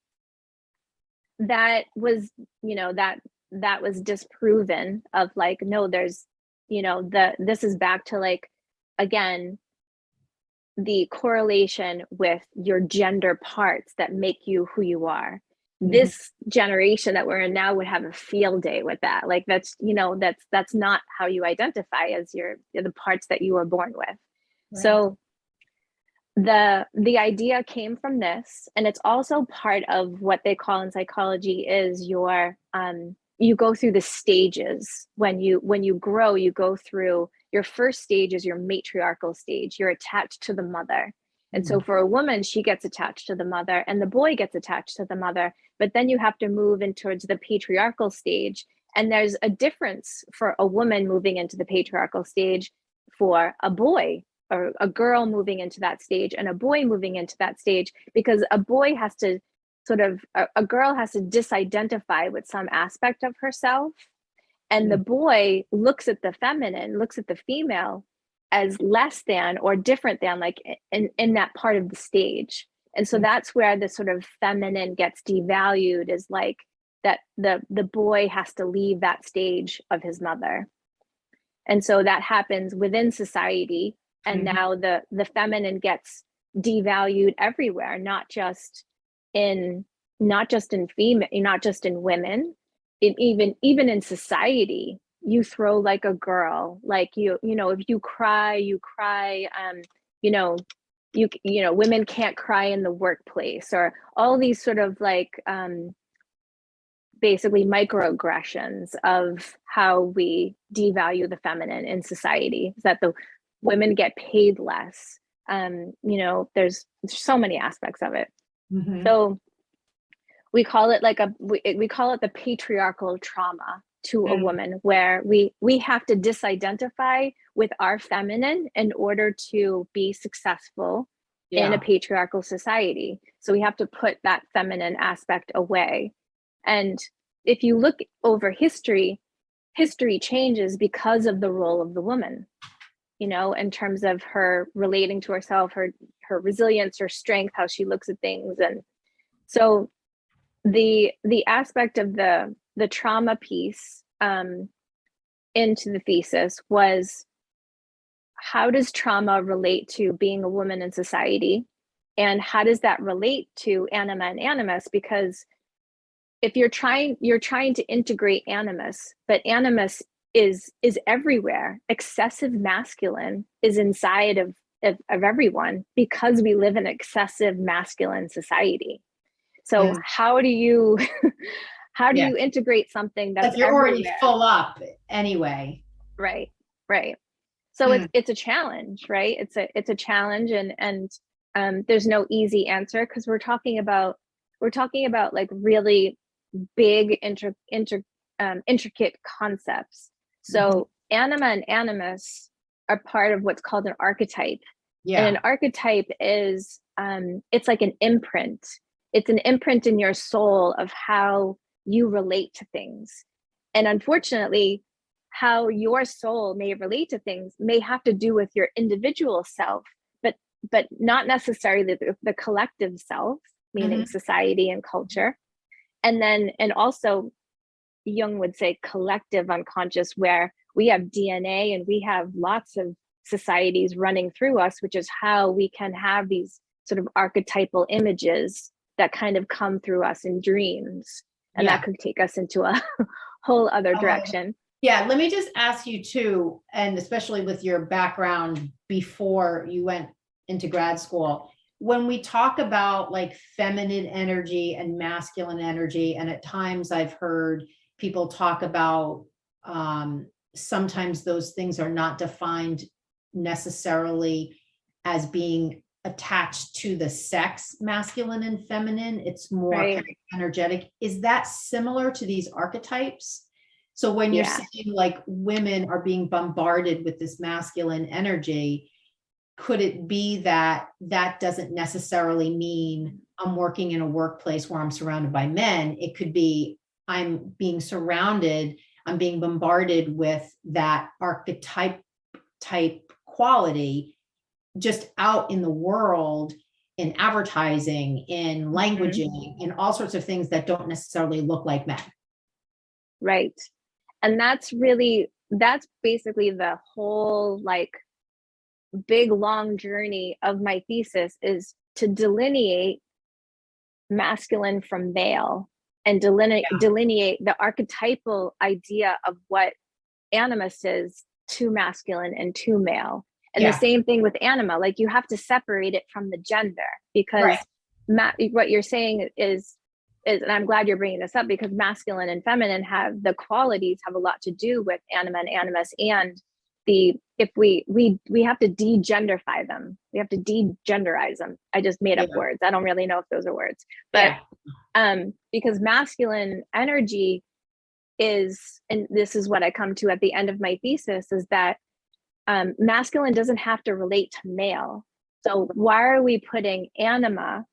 B: that was, that was disproven of like, no, there's, this is back to like, again, the correlation with your gender parts that make you who you are. This generation that we're in now would have a field day with that. Like that's not how you identify as the parts that you were born with. Right. So the idea came from this, and it's also part of what they call in psychology is your you go through the stages. When you grow, you go through, your first stage is your matriarchal stage. You're attached to the mother. And so for a woman, she gets attached to the mother, and the boy gets attached to the mother. But then you have to move in towards the patriarchal stage. And there's a difference for a woman moving into the patriarchal stage for a boy, or a girl moving into that stage, and a boy moving into that stage, because a boy has to a girl has to disidentify with some aspect of herself. And the boy looks at the feminine, looks at the female, as less than or different than, like in that part of the stage. And so that's where the sort of feminine gets devalued, is like that the boy has to leave that stage of his mother. And so that happens within society. And now the feminine gets devalued everywhere, not just in female, not just in women, even in society. You throw like a girl, like you know, if you cry, you know, women can't cry in the workplace, or all these sort of like basically microaggressions of how we devalue the feminine in society, is that the women get paid less. You know, there's so many aspects of it. So we call it like we call it the patriarchal trauma to a woman, where we have to disidentify with our feminine in order to be successful in a patriarchal society. So we have to put that feminine aspect away. And if you look over history changes because of the role of the woman, you know, in terms of her relating to herself, her resilience, her strength, how she looks at things. And so the aspect of the trauma piece into the thesis was, how does trauma relate to being a woman in society? And how does that relate to anima and animus? Because if you're trying to integrate animus, but animus is everywhere. Excessive masculine is inside of everyone, because we live in excessive masculine society. So how do you you integrate something that's
A: like you're
B: everywhere?
A: already full up anyway?
B: Right. So it's a challenge, right? It's a challenge, and there's no easy answer, because we're talking about like really big intricate concepts. So anima and animus are part of what's called an archetype. And an archetype is it's like an imprint. It's an imprint in your soul of how you relate to things. And unfortunately, how your soul may relate to things may have to do with your individual self, but not necessarily the collective self, meaning society and culture. And also Jung would say collective unconscious, where we have DNA and we have lots of societies running through us, which is how we can have these sort of archetypal images that kind of come through us in dreams. And that could take us into a whole other direction.
A: Let me just ask you too, and especially with your background before you went into grad school, when we talk about like feminine energy and masculine energy, and at times I've heard people talk about sometimes those things are not defined necessarily as being attached to the sex, masculine and feminine. It's more kind of energetic. Is that similar to these archetypes? So when you're saying like women are being bombarded with this masculine energy, could it be that that doesn't necessarily mean I'm working in a workplace where I'm surrounded by men? It could be I'm being bombarded with that archetype type quality just out in the world, in advertising, in languaging, in all sorts of things that don't necessarily look like men.
B: Right. And that's basically the whole like big long journey of my thesis, is to delineate masculine from male, and delineate the archetypal idea of what animus is to masculine and to male. And the same thing with anima, like you have to separate it from the gender, because what you're saying is, and I'm glad you're bringing this up, because masculine and feminine have a lot to do with anima and animus. And if we have to degenderify them, we have to degenderize them. I just made up words. I don't really know if those are words, but because masculine energy is, and this is what I come to at the end of my thesis, is that masculine doesn't have to relate to male. So why are we putting anima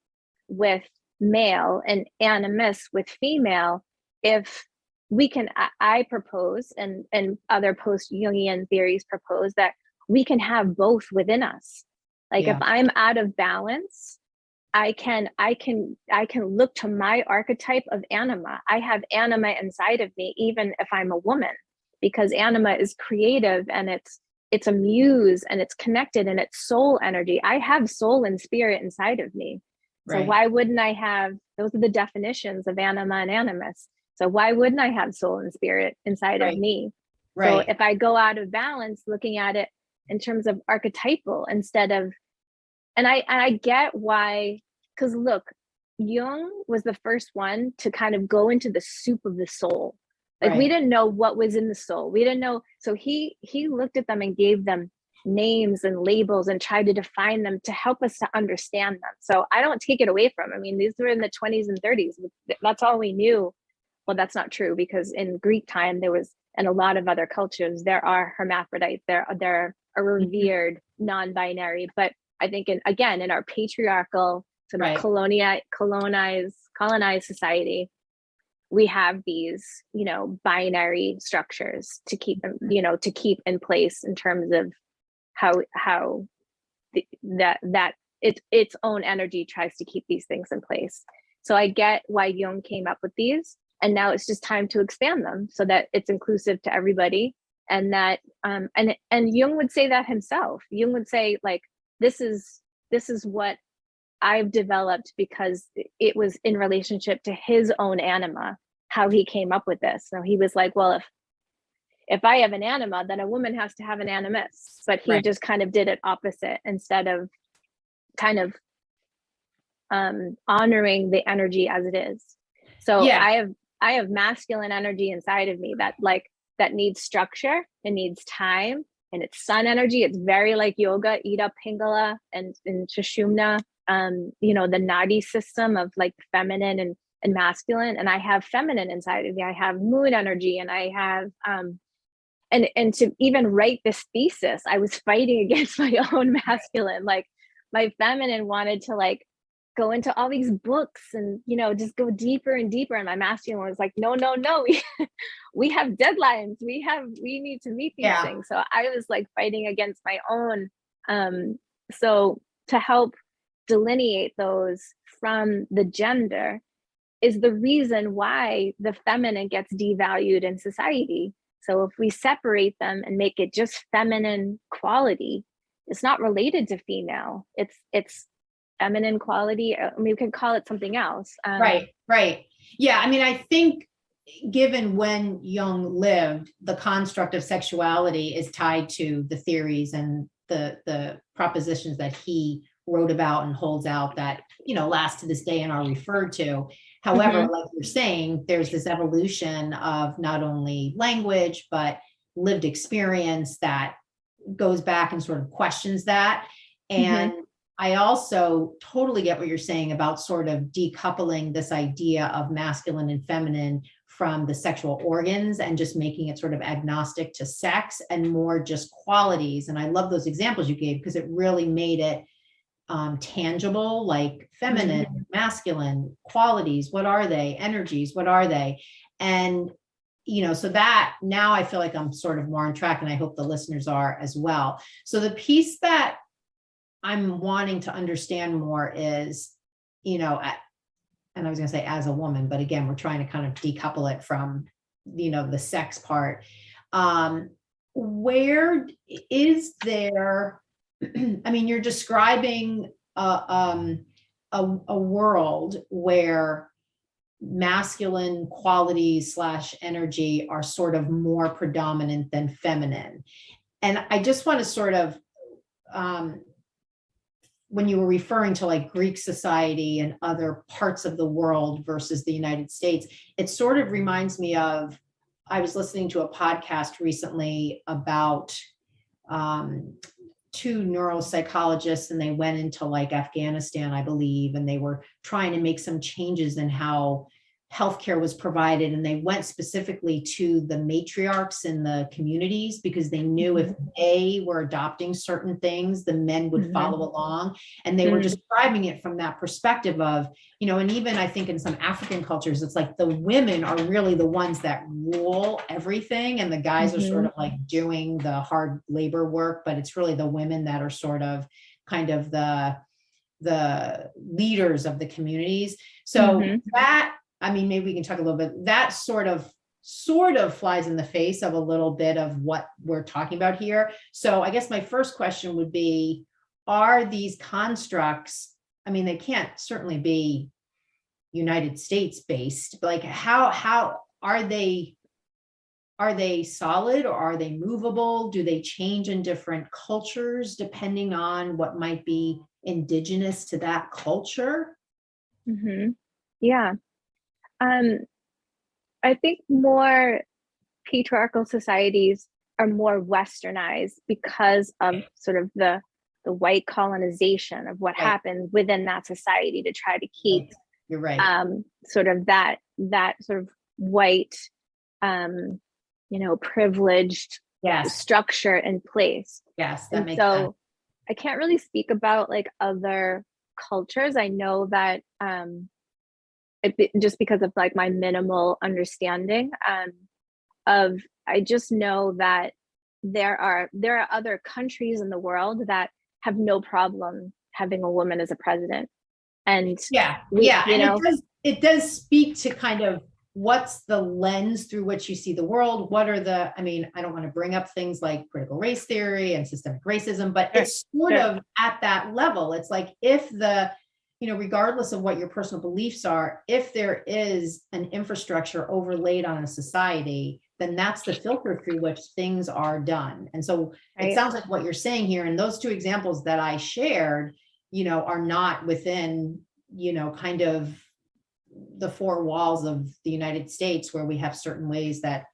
B: with male and animus with female, if we can, I propose, and other post-Jungian theories propose, that we can have both within us. Like if I'm out of balance, I can look to my archetype of anima. I have anima inside of me, even if I'm a woman, because anima is creative and it's a muse and it's connected and it's soul energy. I have soul and spirit inside of me. So why wouldn't I have, those are the definitions of anima and animus. So why wouldn't I have soul and spirit inside of me? So if I go out of balance, looking at it in terms of archetypal instead of, and I get why, because look, Jung was the first one to kind of go into the soup of the soul. Like we didn't know what was in the soul. We didn't know. So he looked at them and gave them names and labels and tried to define them to help us to understand them. So I don't take it away from him. I mean, these were in the 20s and 30s. That's all we knew. Well, that's not true, because in Greek time there was, and a lot of other cultures, there are hermaphrodites. There are revered non-binary. But I think in our patriarchal sort of colonized society, we have these, binary structures to keep them, to keep in place in terms of how that its own energy tries to keep these things in place. So I get why Jung came up with these, and now it's just time to expand them so that it's inclusive to everybody. And that and Jung would say that himself. Jung would say, like, this is what I've developed because it was in relationship to his own anima, how he came up with this. So he was like, well, if I have an anima, then a woman has to have an animus. But he just kind of did it opposite, instead of kind of honoring the energy as it is. So I have masculine energy inside of me that needs structure, it needs time, and it's sun energy. It's very like yoga, Ida Pingala and Sushumna, the nadi system of like feminine and masculine. And I have feminine inside of me. I have moon energy, and I have and to even write this thesis, I was fighting against my own masculine. Like my feminine wanted to like go into all these books and just go deeper and deeper, and my masculine was like, no, we have deadlines, we need to meet these things. So I was like fighting against my own. So to help delineate those from the gender is the reason why the feminine gets devalued in society. So if we separate them and make it just feminine quality, it's not related to female, it's feminine quality. I mean, we can call it something else.
A: Right. Yeah. I mean, I think given when Jung lived, the construct of sexuality is tied to the theories and the propositions that he wrote about and holds out that, last to this day and are referred to. However, like you're saying, there's this evolution of not only language, but lived experience that goes back and sort of questions that. And I also totally get what you're saying about sort of decoupling this idea of masculine and feminine from the sexual organs and just making it sort of agnostic to sex and more just qualities. And I love those examples you gave because it really made it tangible, like feminine, masculine qualities. What are they? Energies. What are they? And, so that now I feel like I'm sort of more on track, and I hope the listeners are as well. So the piece that I'm wanting to understand more is, and I was going to say as a woman, but again, we're trying to kind of decouple it from, the sex part. Where is there, I mean, you're describing a world where masculine qualities / energy are sort of more predominant than feminine. And I just want to sort of, when you were referring to like Greek society and other parts of the world versus the United States, it sort of reminds me of, I was listening to a podcast recently about two neuropsychologists, and they went into like Afghanistan, I believe, and they were trying to make some changes in how healthcare was provided, and they went specifically to the matriarchs in the communities because they knew if they were adopting certain things, the men would follow along. And they were describing it from that perspective of, and even I think in some African cultures, it's like the women are really the ones that rule everything, and the guys are sort of like doing the hard labor work, but it's really the women that are sort of kind of the leaders of the communities. So that, I mean, maybe we can talk a little bit, that sort of flies in the face of a little bit of what we're talking about here. So I guess my first question would be, are these constructs, I mean, they can't certainly be United States based, but like how are they solid, or are they movable? Do they change in different cultures depending on what might be indigenous to that culture?
B: Yeah. I think more patriarchal societies are more westernized because of sort of the white colonization of what happened within that society to try to keep
A: you're right.
B: Sort of that sort of white privileged structure in place.
A: Yes, that makes
B: so
A: sense.
B: I can't really speak about like other cultures. I know that just because of like my minimal understanding I just know that there are other countries in the world that have no problem having a woman as a president. And
A: it does speak to kind of what's the lens through which you see the world. What are I don't want to bring up things like critical race theory and systemic racism, but it's sort of at that level. It's like if regardless of what your personal beliefs are, if there is an infrastructure overlaid on a society, then that's the filter through which things are done. And so it sounds like what you're saying here, and those two examples that I shared, are not within, kind of the four walls of the United States, where we have certain ways that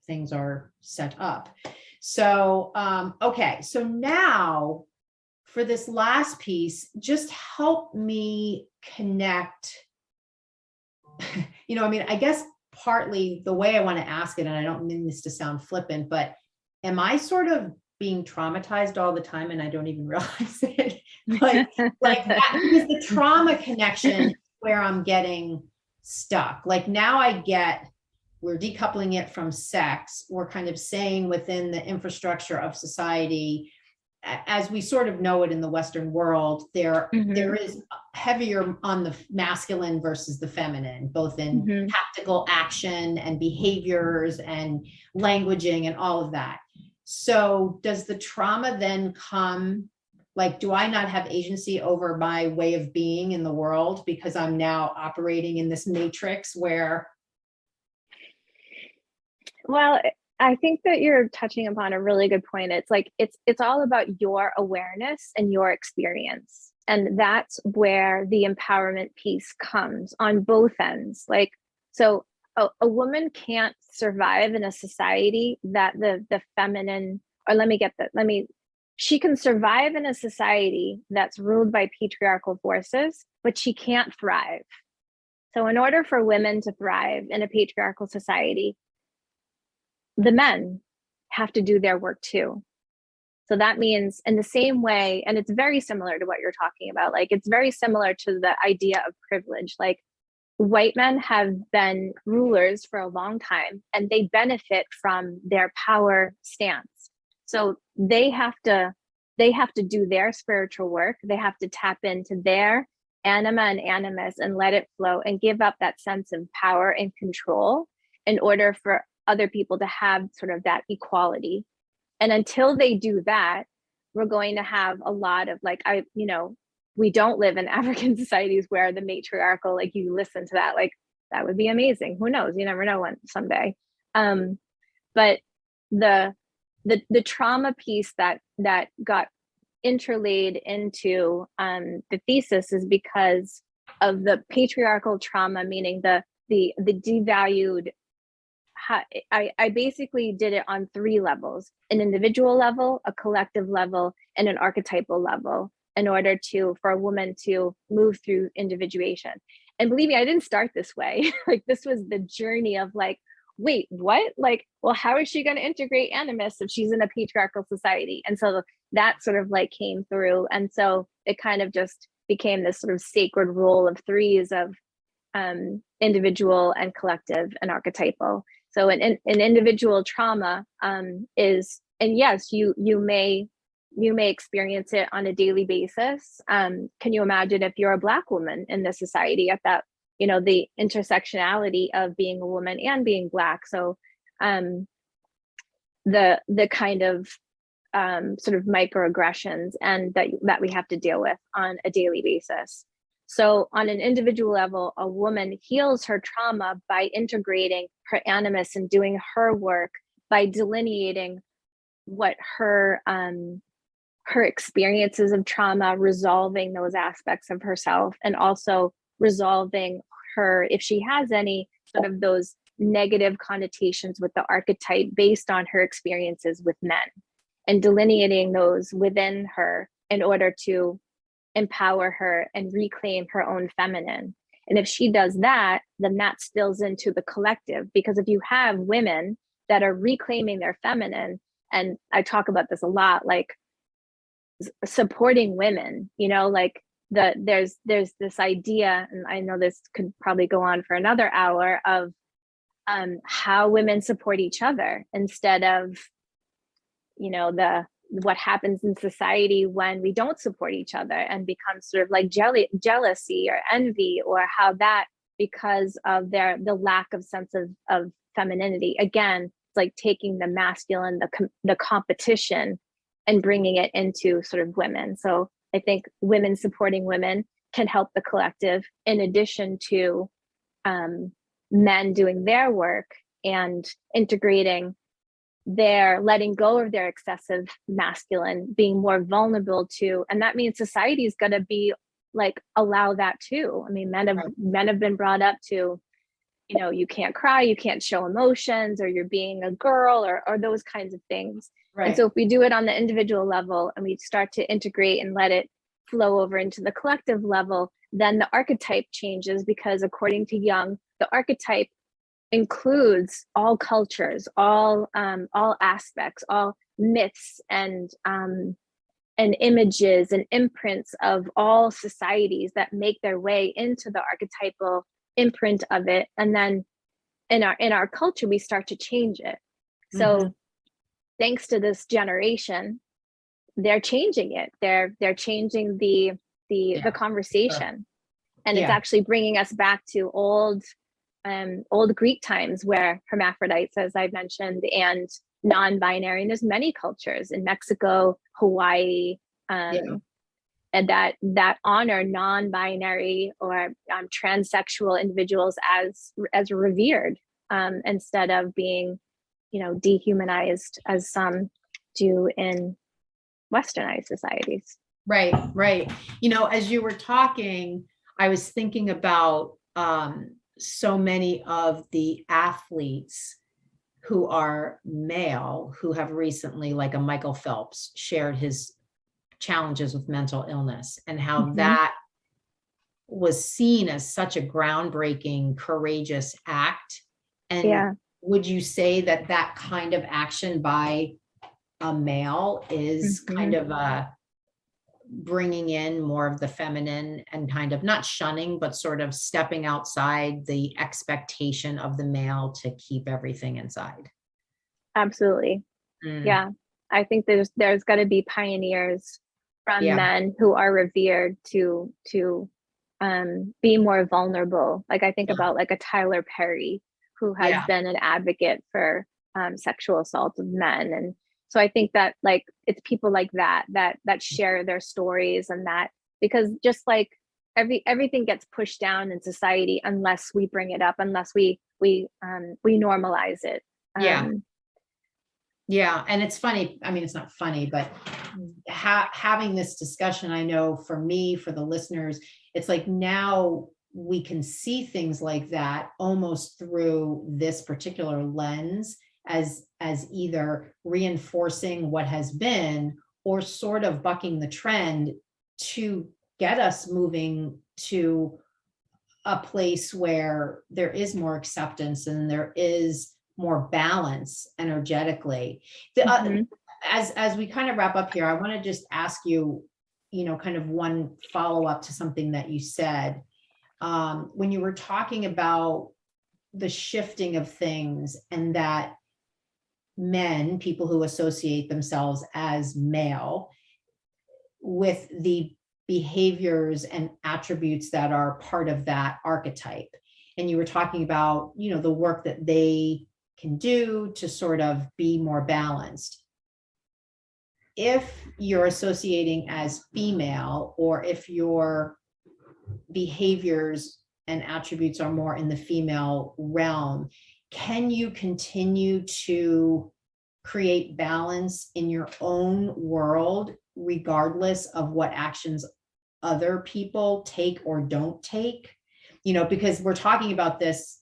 A: things are set up. So, okay. So now for this last piece, just help me connect, I guess partly the way I want to ask it, and I don't mean this to sound flippant, but am I sort of being traumatized all the time and I don't even realize it? like that, because the trauma connection is where I'm getting stuck. Like now we're decoupling it from sex. We're kind of saying within the infrastructure of society, as we sort of know it in the Western world, there is heavier on the masculine versus the feminine, both in tactical action and behaviors and languaging and all of that. So does the trauma then come, like, do I not have agency over my way of being in the world because I'm now operating in this matrix where?
B: Well, I think that you're touching upon a really good point. It's like, it's all about your awareness and your experience. And that's where the empowerment piece comes on both ends. Like, so a woman can't survive in a society that the feminine, or she can survive in a society that's ruled by patriarchal forces, but she can't thrive. So in order for women to thrive in a patriarchal society, the men have to do their work too. So that means in the same way, and it's very similar to what you're talking about, like it's very similar to the idea of privilege. Like white men have been rulers for a long time and they benefit from their power stance. So they have to do their spiritual work. They have to tap into their anima and animus and let it flow and give up that sense of power and control in order for other people to have sort of that equality. And until they do that, we're going to have a lot of like, we don't live in African societies where the matriarchal, like you listen to that, like that would be amazing. Who knows? You never know when someday. But the trauma piece that got interlaid into the thesis is because of the patriarchal trauma, meaning the devalued. I basically did it on three levels: an individual level, a collective level, and an archetypal level, in order for a woman to move through individuation. and believe me, I didn't start this way. Like, this was the journey of like, wait, what? Like, well, how is she going to integrate Animus if she's in a patriarchal society? And so that sort of like came through. And so it kind of just became this sort of sacred role of threes of individual and collective and archetypal. So an individual trauma is, and yes, you may experience it on a daily basis. Can you imagine if you're a Black woman in this society at that, the intersectionality of being a woman and being Black? So the kind of sort of microaggressions and that we have to deal with on a daily basis. So on an individual level, a woman heals her trauma by integrating her animus and doing her work, by delineating what her experiences of trauma, resolving those aspects of herself, and also resolving her, if she has any sort of those negative connotations with the archetype based on her experiences with men, and delineating those within her in order to empower her and reclaim her own feminine. And if she does that, then that spills into the collective, because if you have women that are reclaiming their feminine, and I talk about this a lot, like supporting women, like there's this idea, and I know this could probably go on for another hour, of how women support each other instead of what happens in society when we don't support each other and becomes sort of like jealousy or envy, or how that, because of the lack of sense of femininity, again, it's like taking the masculine, the competition, and bringing it into sort of women. So I think women supporting women can help the collective, in addition to men doing their work and integrating their letting go of their excessive masculine, being more vulnerable to, and that means society is going to be like, allow that too. I mean, men have been brought up to, you can't cry, you can't show emotions, or you're being a girl, or those kinds of things. Right. And so if we do it on the individual level and we start to integrate and let it flow over into the collective level, then the archetype changes, because according to Jung, the archetype includes all cultures, all aspects, all myths and images and imprints of all societies that make their way into the archetypal imprint of it. And then in our culture, we start to change it. So thanks to this generation, they're changing it. They're changing the conversation. And it's actually bringing us back to old Greek times, where hermaphrodites, as I mentioned, and non-binary, and there's many cultures in Mexico, Hawaii, and that honor non-binary or transsexual individuals as revered, instead of being, dehumanized as some do in westernized societies.
A: Right. As you were talking, I was thinking about so many of the athletes who are male, who have recently, like a Michael Phelps, shared his challenges with mental illness, and how that was seen as such a groundbreaking, courageous act. And would you say that kind of action by a male is kind of a bringing in more of the feminine, and kind of not shunning, but sort of stepping outside the expectation of the male to keep everything inside?
B: Absolutely. Yeah. I think there's got to be pioneers from men who are revered to be more vulnerable. Like I think about like a Tyler Perry, who has been an advocate for sexual assault of men. And so I think that like it's people like that share their stories, and that, because just like everything gets pushed down in society unless we bring it up, unless we normalize it.
A: And it's funny. I mean, it's not funny, but having this discussion, I know for me, for the listeners, it's like now we can see things like that almost through this particular lens, as either reinforcing what has been, or sort of bucking the trend to get us moving to a place where there is more acceptance and there is more balance energetically. As we kind of wrap up here, I want to just ask you, kind of one follow-up to something that you said. When you were talking about the shifting of things, and that men, people who associate themselves as male, with the behaviors and attributes that are part of that archetype. And you were talking about, the work that they can do to sort of be more balanced. If you're associating as female, or if your behaviors and attributes are more in the female realm, can you continue to create balance in your own world, regardless of what actions other people take or don't take? Because we're talking about this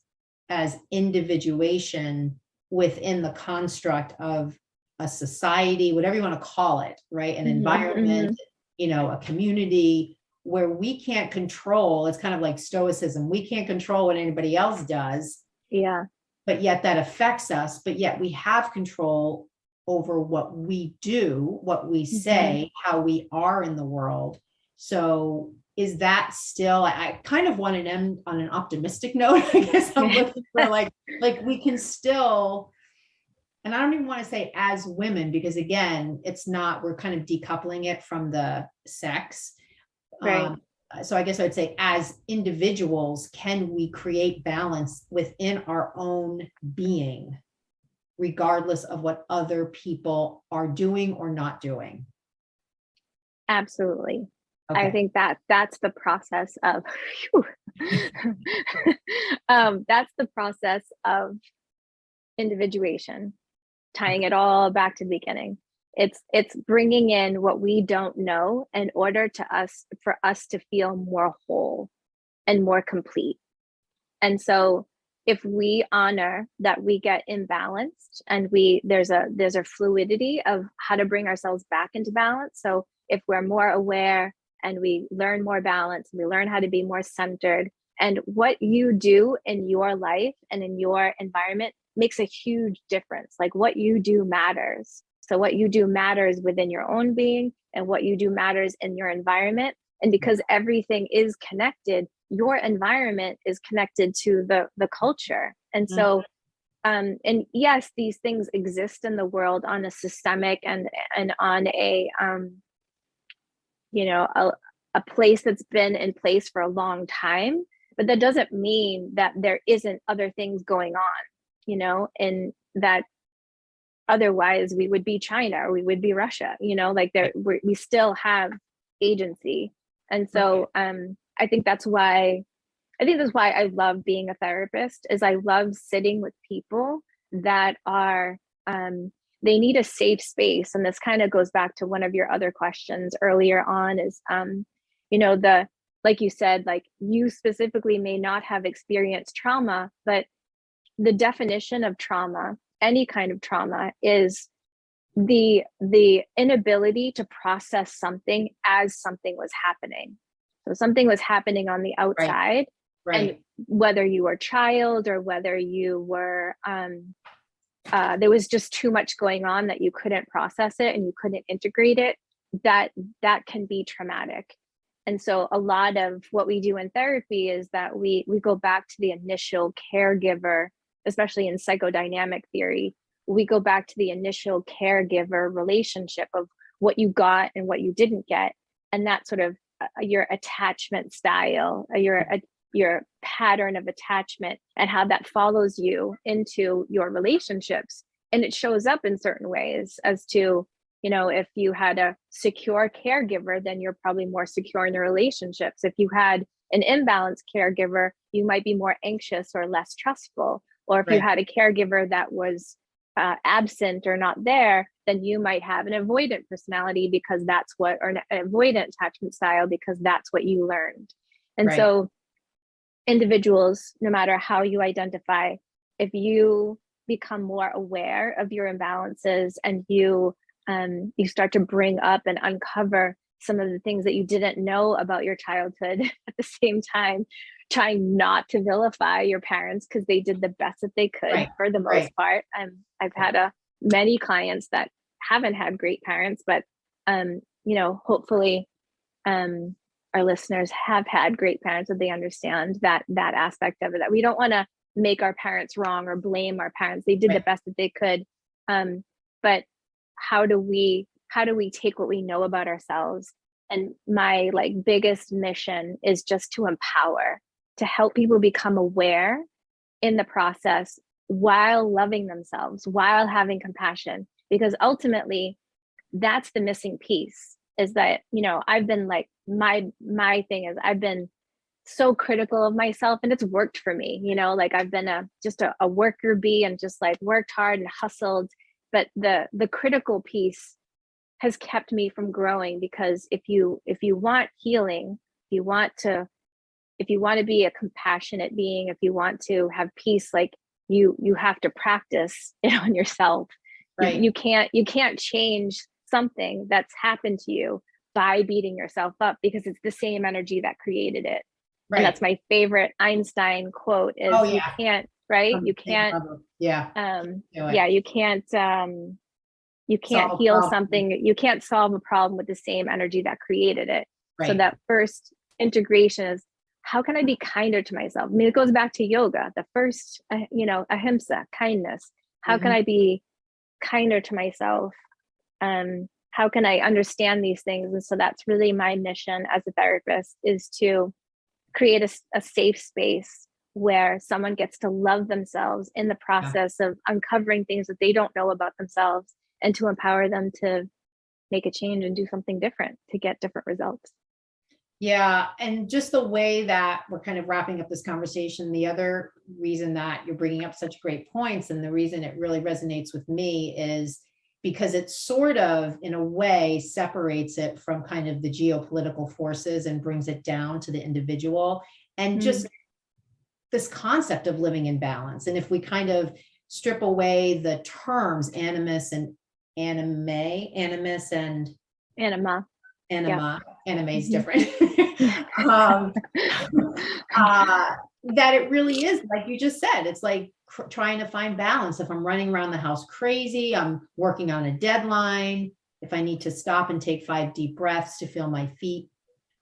A: as individuation within the construct of a society, whatever you want to call it, right? An environment, a community where we can't control. It's kind of like stoicism. We can't control what anybody else does.
B: Yeah.
A: But yet that affects us. But yet we have control over what we do, what we say, how we are in the world. So is that still, I kind of want to end on an optimistic note. I guess I'm looking for like we can still, and I don't even want to say as women, because again, it's not, we're kind of decoupling it from the sex.
B: Right.
A: So I guess I'd say as individuals, can we create balance within our own being, regardless of what other people are doing or not doing?
B: Absolutely.
A: Okay.
B: I think that's the process of that's the process of individuation, tying it all back to the beginning. It's bringing in what we don't know in order for us to feel more whole and more complete. And so if we honor that we get imbalanced, and there's a fluidity of how to bring ourselves back into balance. So if we're more aware and we learn more balance, and we learn how to be more centered, and what you do in your life and in your environment makes a huge difference. Like what you do matters. So what you do matters within your own being, and what you do matters in your environment. And because everything is connected, your environment is connected to the culture. And so, and yes, these things exist in the world on a systemic and on a place that's been in place for a long time, but that doesn't mean that there isn't other things going on, and that otherwise we would be China or we would be Russia, we still have agency. And so I think that's why I love being a therapist, is I love sitting with people that are they need a safe space. And this kind of goes back to one of your other questions earlier on, is like you said, like you specifically may not have experienced trauma, but the definition of trauma, any kind of trauma, is the inability to process something as something was happening. So something was happening on the outside,
A: right.
B: And whether you were a child or whether you were there was just too much going on that you couldn't process it and you couldn't integrate it, that can be traumatic. And so a lot of what we do in therapy is that we go back to the initial caregiver, especially in psychodynamic theory. We go back to the initial caregiver relationship of what you got and what you didn't get. And that sort of your attachment style, your pattern of attachment, and how that follows you into your relationships. And it shows up in certain ways as to, if you had a secure caregiver, then you're probably more secure in the relationships. If you had an imbalanced caregiver, you might be more anxious or less trustful. Or if you had a caregiver that was absent or not there, then you might have an avoidant personality or an avoidant attachment style, because that's what you learned. And so individuals, no matter how you identify, if you become more aware of your imbalances and you start to bring up and uncover some of the things that you didn't know about your childhood at the same time, trying not to vilify your parents because they did the best that they could for the most part. I've had many clients that haven't had great parents, but hopefully our listeners have had great parents, that they understand that aspect of it, that we don't want to make our parents wrong or blame our parents. They did the best that they could. But how do we take what we know about ourselves? And my biggest mission is just to empower, to help people become aware in the process while loving themselves, while having compassion, because ultimately that's the missing piece, is that, I've been my thing is I've been so critical of myself, and it's worked for me, I've been just a worker bee, and just worked hard and hustled. But the critical piece has kept me from growing, because if you want healing, if you want to be a compassionate being, if you want to have peace, you have to practice it on yourself. You can't change something that's happened to you by beating yourself up, because it's the same energy that created it. And that's my favorite Einstein quote is, you can't, you can't, you can't heal something. You can't solve a problem with the same energy that created it. So that first integration is, how can I be kinder to myself? I mean, it goes back to yoga, the first, ahimsa, kindness. How can I be kinder to myself? How can I understand these things? And so that's really my mission as a therapist, is to create a safe space where someone gets to love themselves in the process of uncovering things that they don't know about themselves, and to empower them to make a change and do something different to get different results.
A: Yeah. And just the way that we're kind of wrapping up this conversation, the other reason that you're bringing up such great points, and the reason it really resonates with me, is because it sort of, in a way, separates it from kind of the geopolitical forces and brings it down to the individual, and just this concept of living in balance. And if we kind of strip away the terms animus and animus and anima is different. That it really is, like you just said, it's like trying to find balance. If I'm running around the house crazy, I'm working on a deadline, if I need to stop and take 5 deep breaths to feel my feet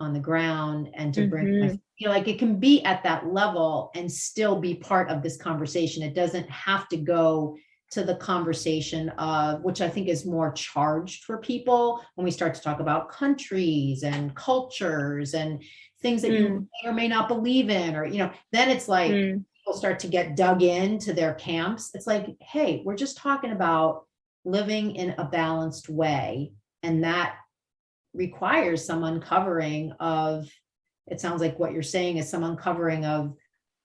A: on the ground, and to bring my, it can be at that level and still be part of this conversation. It doesn't have to go to the conversation of, which I think is more charged for people, when we start to talk about countries and cultures and things that you may or may not believe in, or, then it's like people start to get dug into their camps. It's like, hey, we're just talking about living in a balanced way. And that requires some uncovering of, it sounds like what you're saying is some uncovering of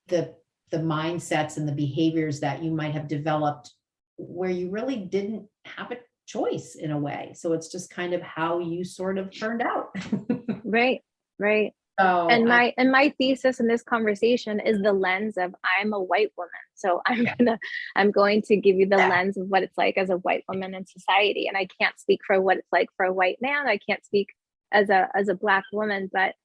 A: the mindsets and the behaviors that you might have developed where you really didn't have a choice, in a way. So it's just kind of how you sort of turned out.
B: Right. So, and my thesis in this conversation is the lens of, I'm a white woman. So I'm going to give you the lens of what it's like as a white woman in society. And I can't speak for what it's like for a white man. I can't speak as a Black woman, but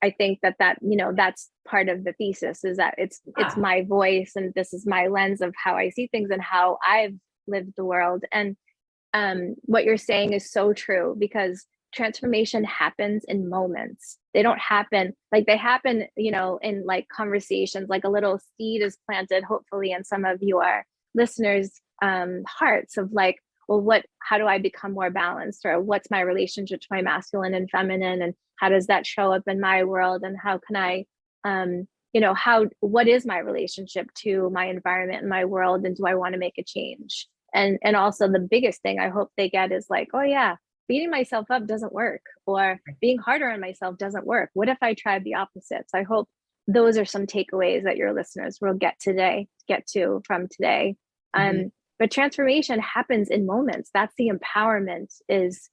B: I think that that's part of the thesis, is that it's my voice, and this is my lens of how I see things and how I've lived the world. And what you're saying is so true, because transformation happens in moments. They don't happen, they happen, in conversations, a little seed is planted, hopefully, in some of your listeners' hearts of how do I become more balanced, or what's my relationship to my masculine and feminine, and how does that show up in my world, and how can I, what is my relationship to my environment and my world, and do I want to make a change? And also the biggest thing I hope they get is oh yeah, beating myself up doesn't work, or being harder on myself doesn't work. What if I tried the opposite? So I hope those are some takeaways that your listeners will get to from today. But transformation happens in moments. That's the empowerment, is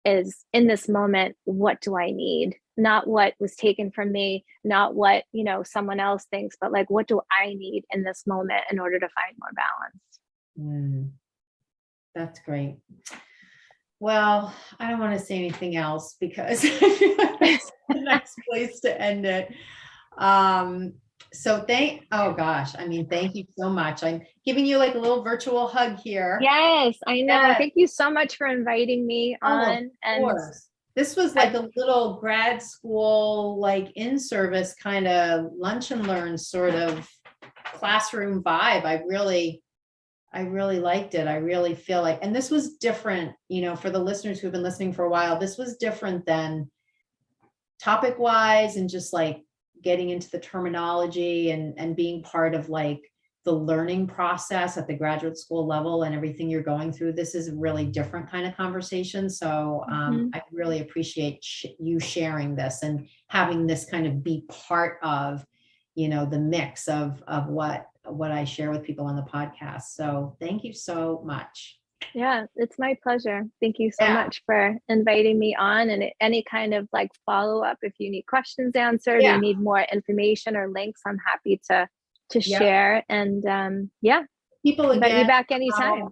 B: in this moment, what do I need? Not what was taken from me, not what, someone else thinks, but what do I need in this moment in order to find more balance?
A: That's great. Well, I don't want to say anything else, because I feel like that's the next place to end it. Oh gosh, I mean, thank you so much. I'm giving you like a little virtual hug here.
B: Yes, I know.
A: Yes.
B: Thank you so much for inviting me on.
A: Of course. This was like a little grad school, like in-service kind of lunch and learn sort of classroom vibe. I really liked it. I really feel like, and this was different, for the listeners who've been listening for a while, this was different than topic wise and just like getting into the terminology and being part of like the learning process at the graduate school level and everything you're going through. This is a really different kind of conversation. So I really appreciate you sharing this and having this kind of be part of, the mix of what I share with people on the podcast. So thank you so much.
B: Yeah, it's my pleasure. Thank you so much for inviting me on, and any kind of like follow up, if you need questions answered or need more information or links, I'm happy to share. And
A: people
B: invite me back anytime.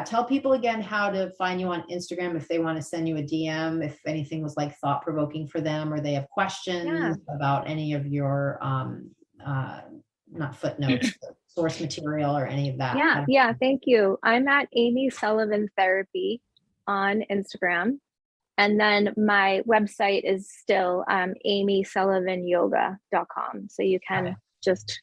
A: Tell people again how to find you on Instagram if they want to send you a DM, if anything was like thought provoking for them, or they have questions about any of your not footnotes, source material or any of that.
B: Yeah, thank you. I'm at Amy Sullivan Therapy on Instagram. And then my website is still amysullivanyoga.com. So you can just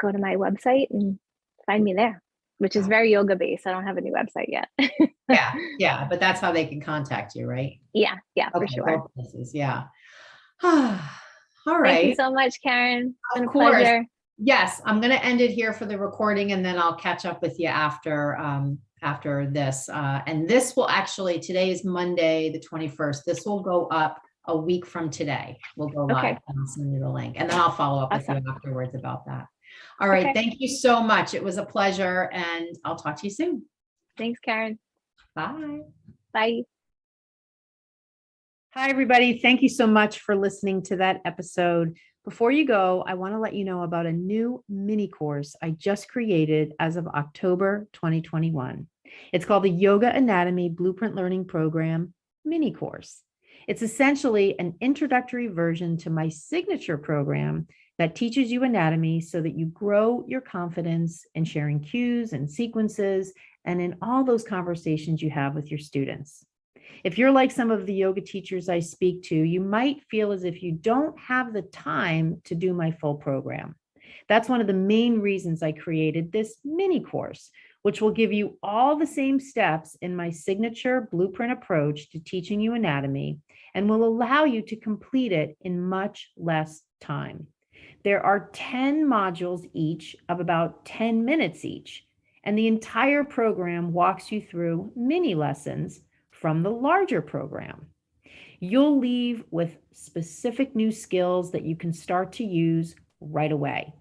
B: go to my website and find me there, which is very yoga based. I don't have a new website yet.
A: Yeah, but that's how they can contact you, right?
B: Yeah, for sure.
A: Yeah. All right.
B: Thank you so much, Karen. It's been a
A: course.
B: Pleasure.
A: Yes, I'm going to end it here for the recording, and then I'll catch up with you after this. And this will actually, today is Monday, the 21st. This will go up a week from today. We'll go live and I'll send you the link, and then I'll follow up with you afterwards about that. All right. Thank you so much. It was a pleasure, and I'll talk to you soon.
B: Thanks, Karen.
A: Bye.
B: Bye.
A: Hi, everybody. Thank you so much for listening to that episode. Before you go, I want to let you know about a new mini course I just created as of October 2021. It's called the Yoga Anatomy Blueprint Learning Program mini course. It's essentially an introductory version to my signature program that teaches you anatomy so that you grow your confidence in sharing cues and sequences and in all those conversations you have with your students. If you're like some of the yoga teachers I speak to, you might feel as if you don't have the time to do my full program. That's one of the main reasons I created this mini course, which will give you all the same steps in my signature blueprint approach to teaching you anatomy and will allow you to complete it in much less time. There are 10 modules each of about 10 minutes each, and the entire program walks you through mini lessons from the larger program. You'll leave with specific new skills that you can start to use right away.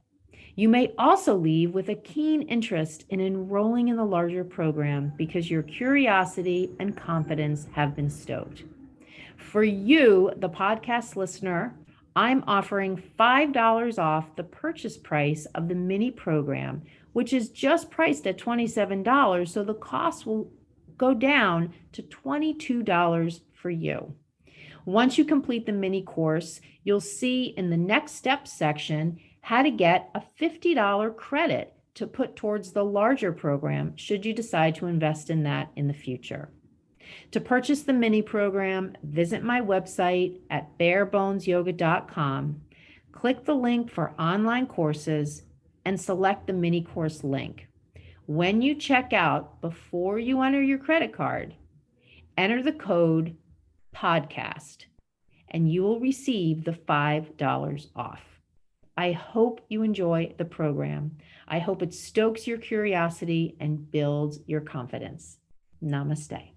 A: You may also leave with a keen interest in enrolling in the larger program because your curiosity and confidence have been stoked. For you, the podcast listener, I'm offering $5 off the purchase price of the mini program, which is just priced at $27, so the cost will go down to $22 for you. Once you complete the mini course, you'll see in the next steps section how to get a $50 credit to put towards the larger program should you decide to invest in that in the future. To purchase the mini program, visit my website at barebonesyoga.com, click the link for online courses, and select the mini course link. When you check out, before you enter your credit card, enter the code podcast and you will receive the $5 off. I hope you enjoy the program. I hope it stokes your curiosity and builds your confidence. Namaste.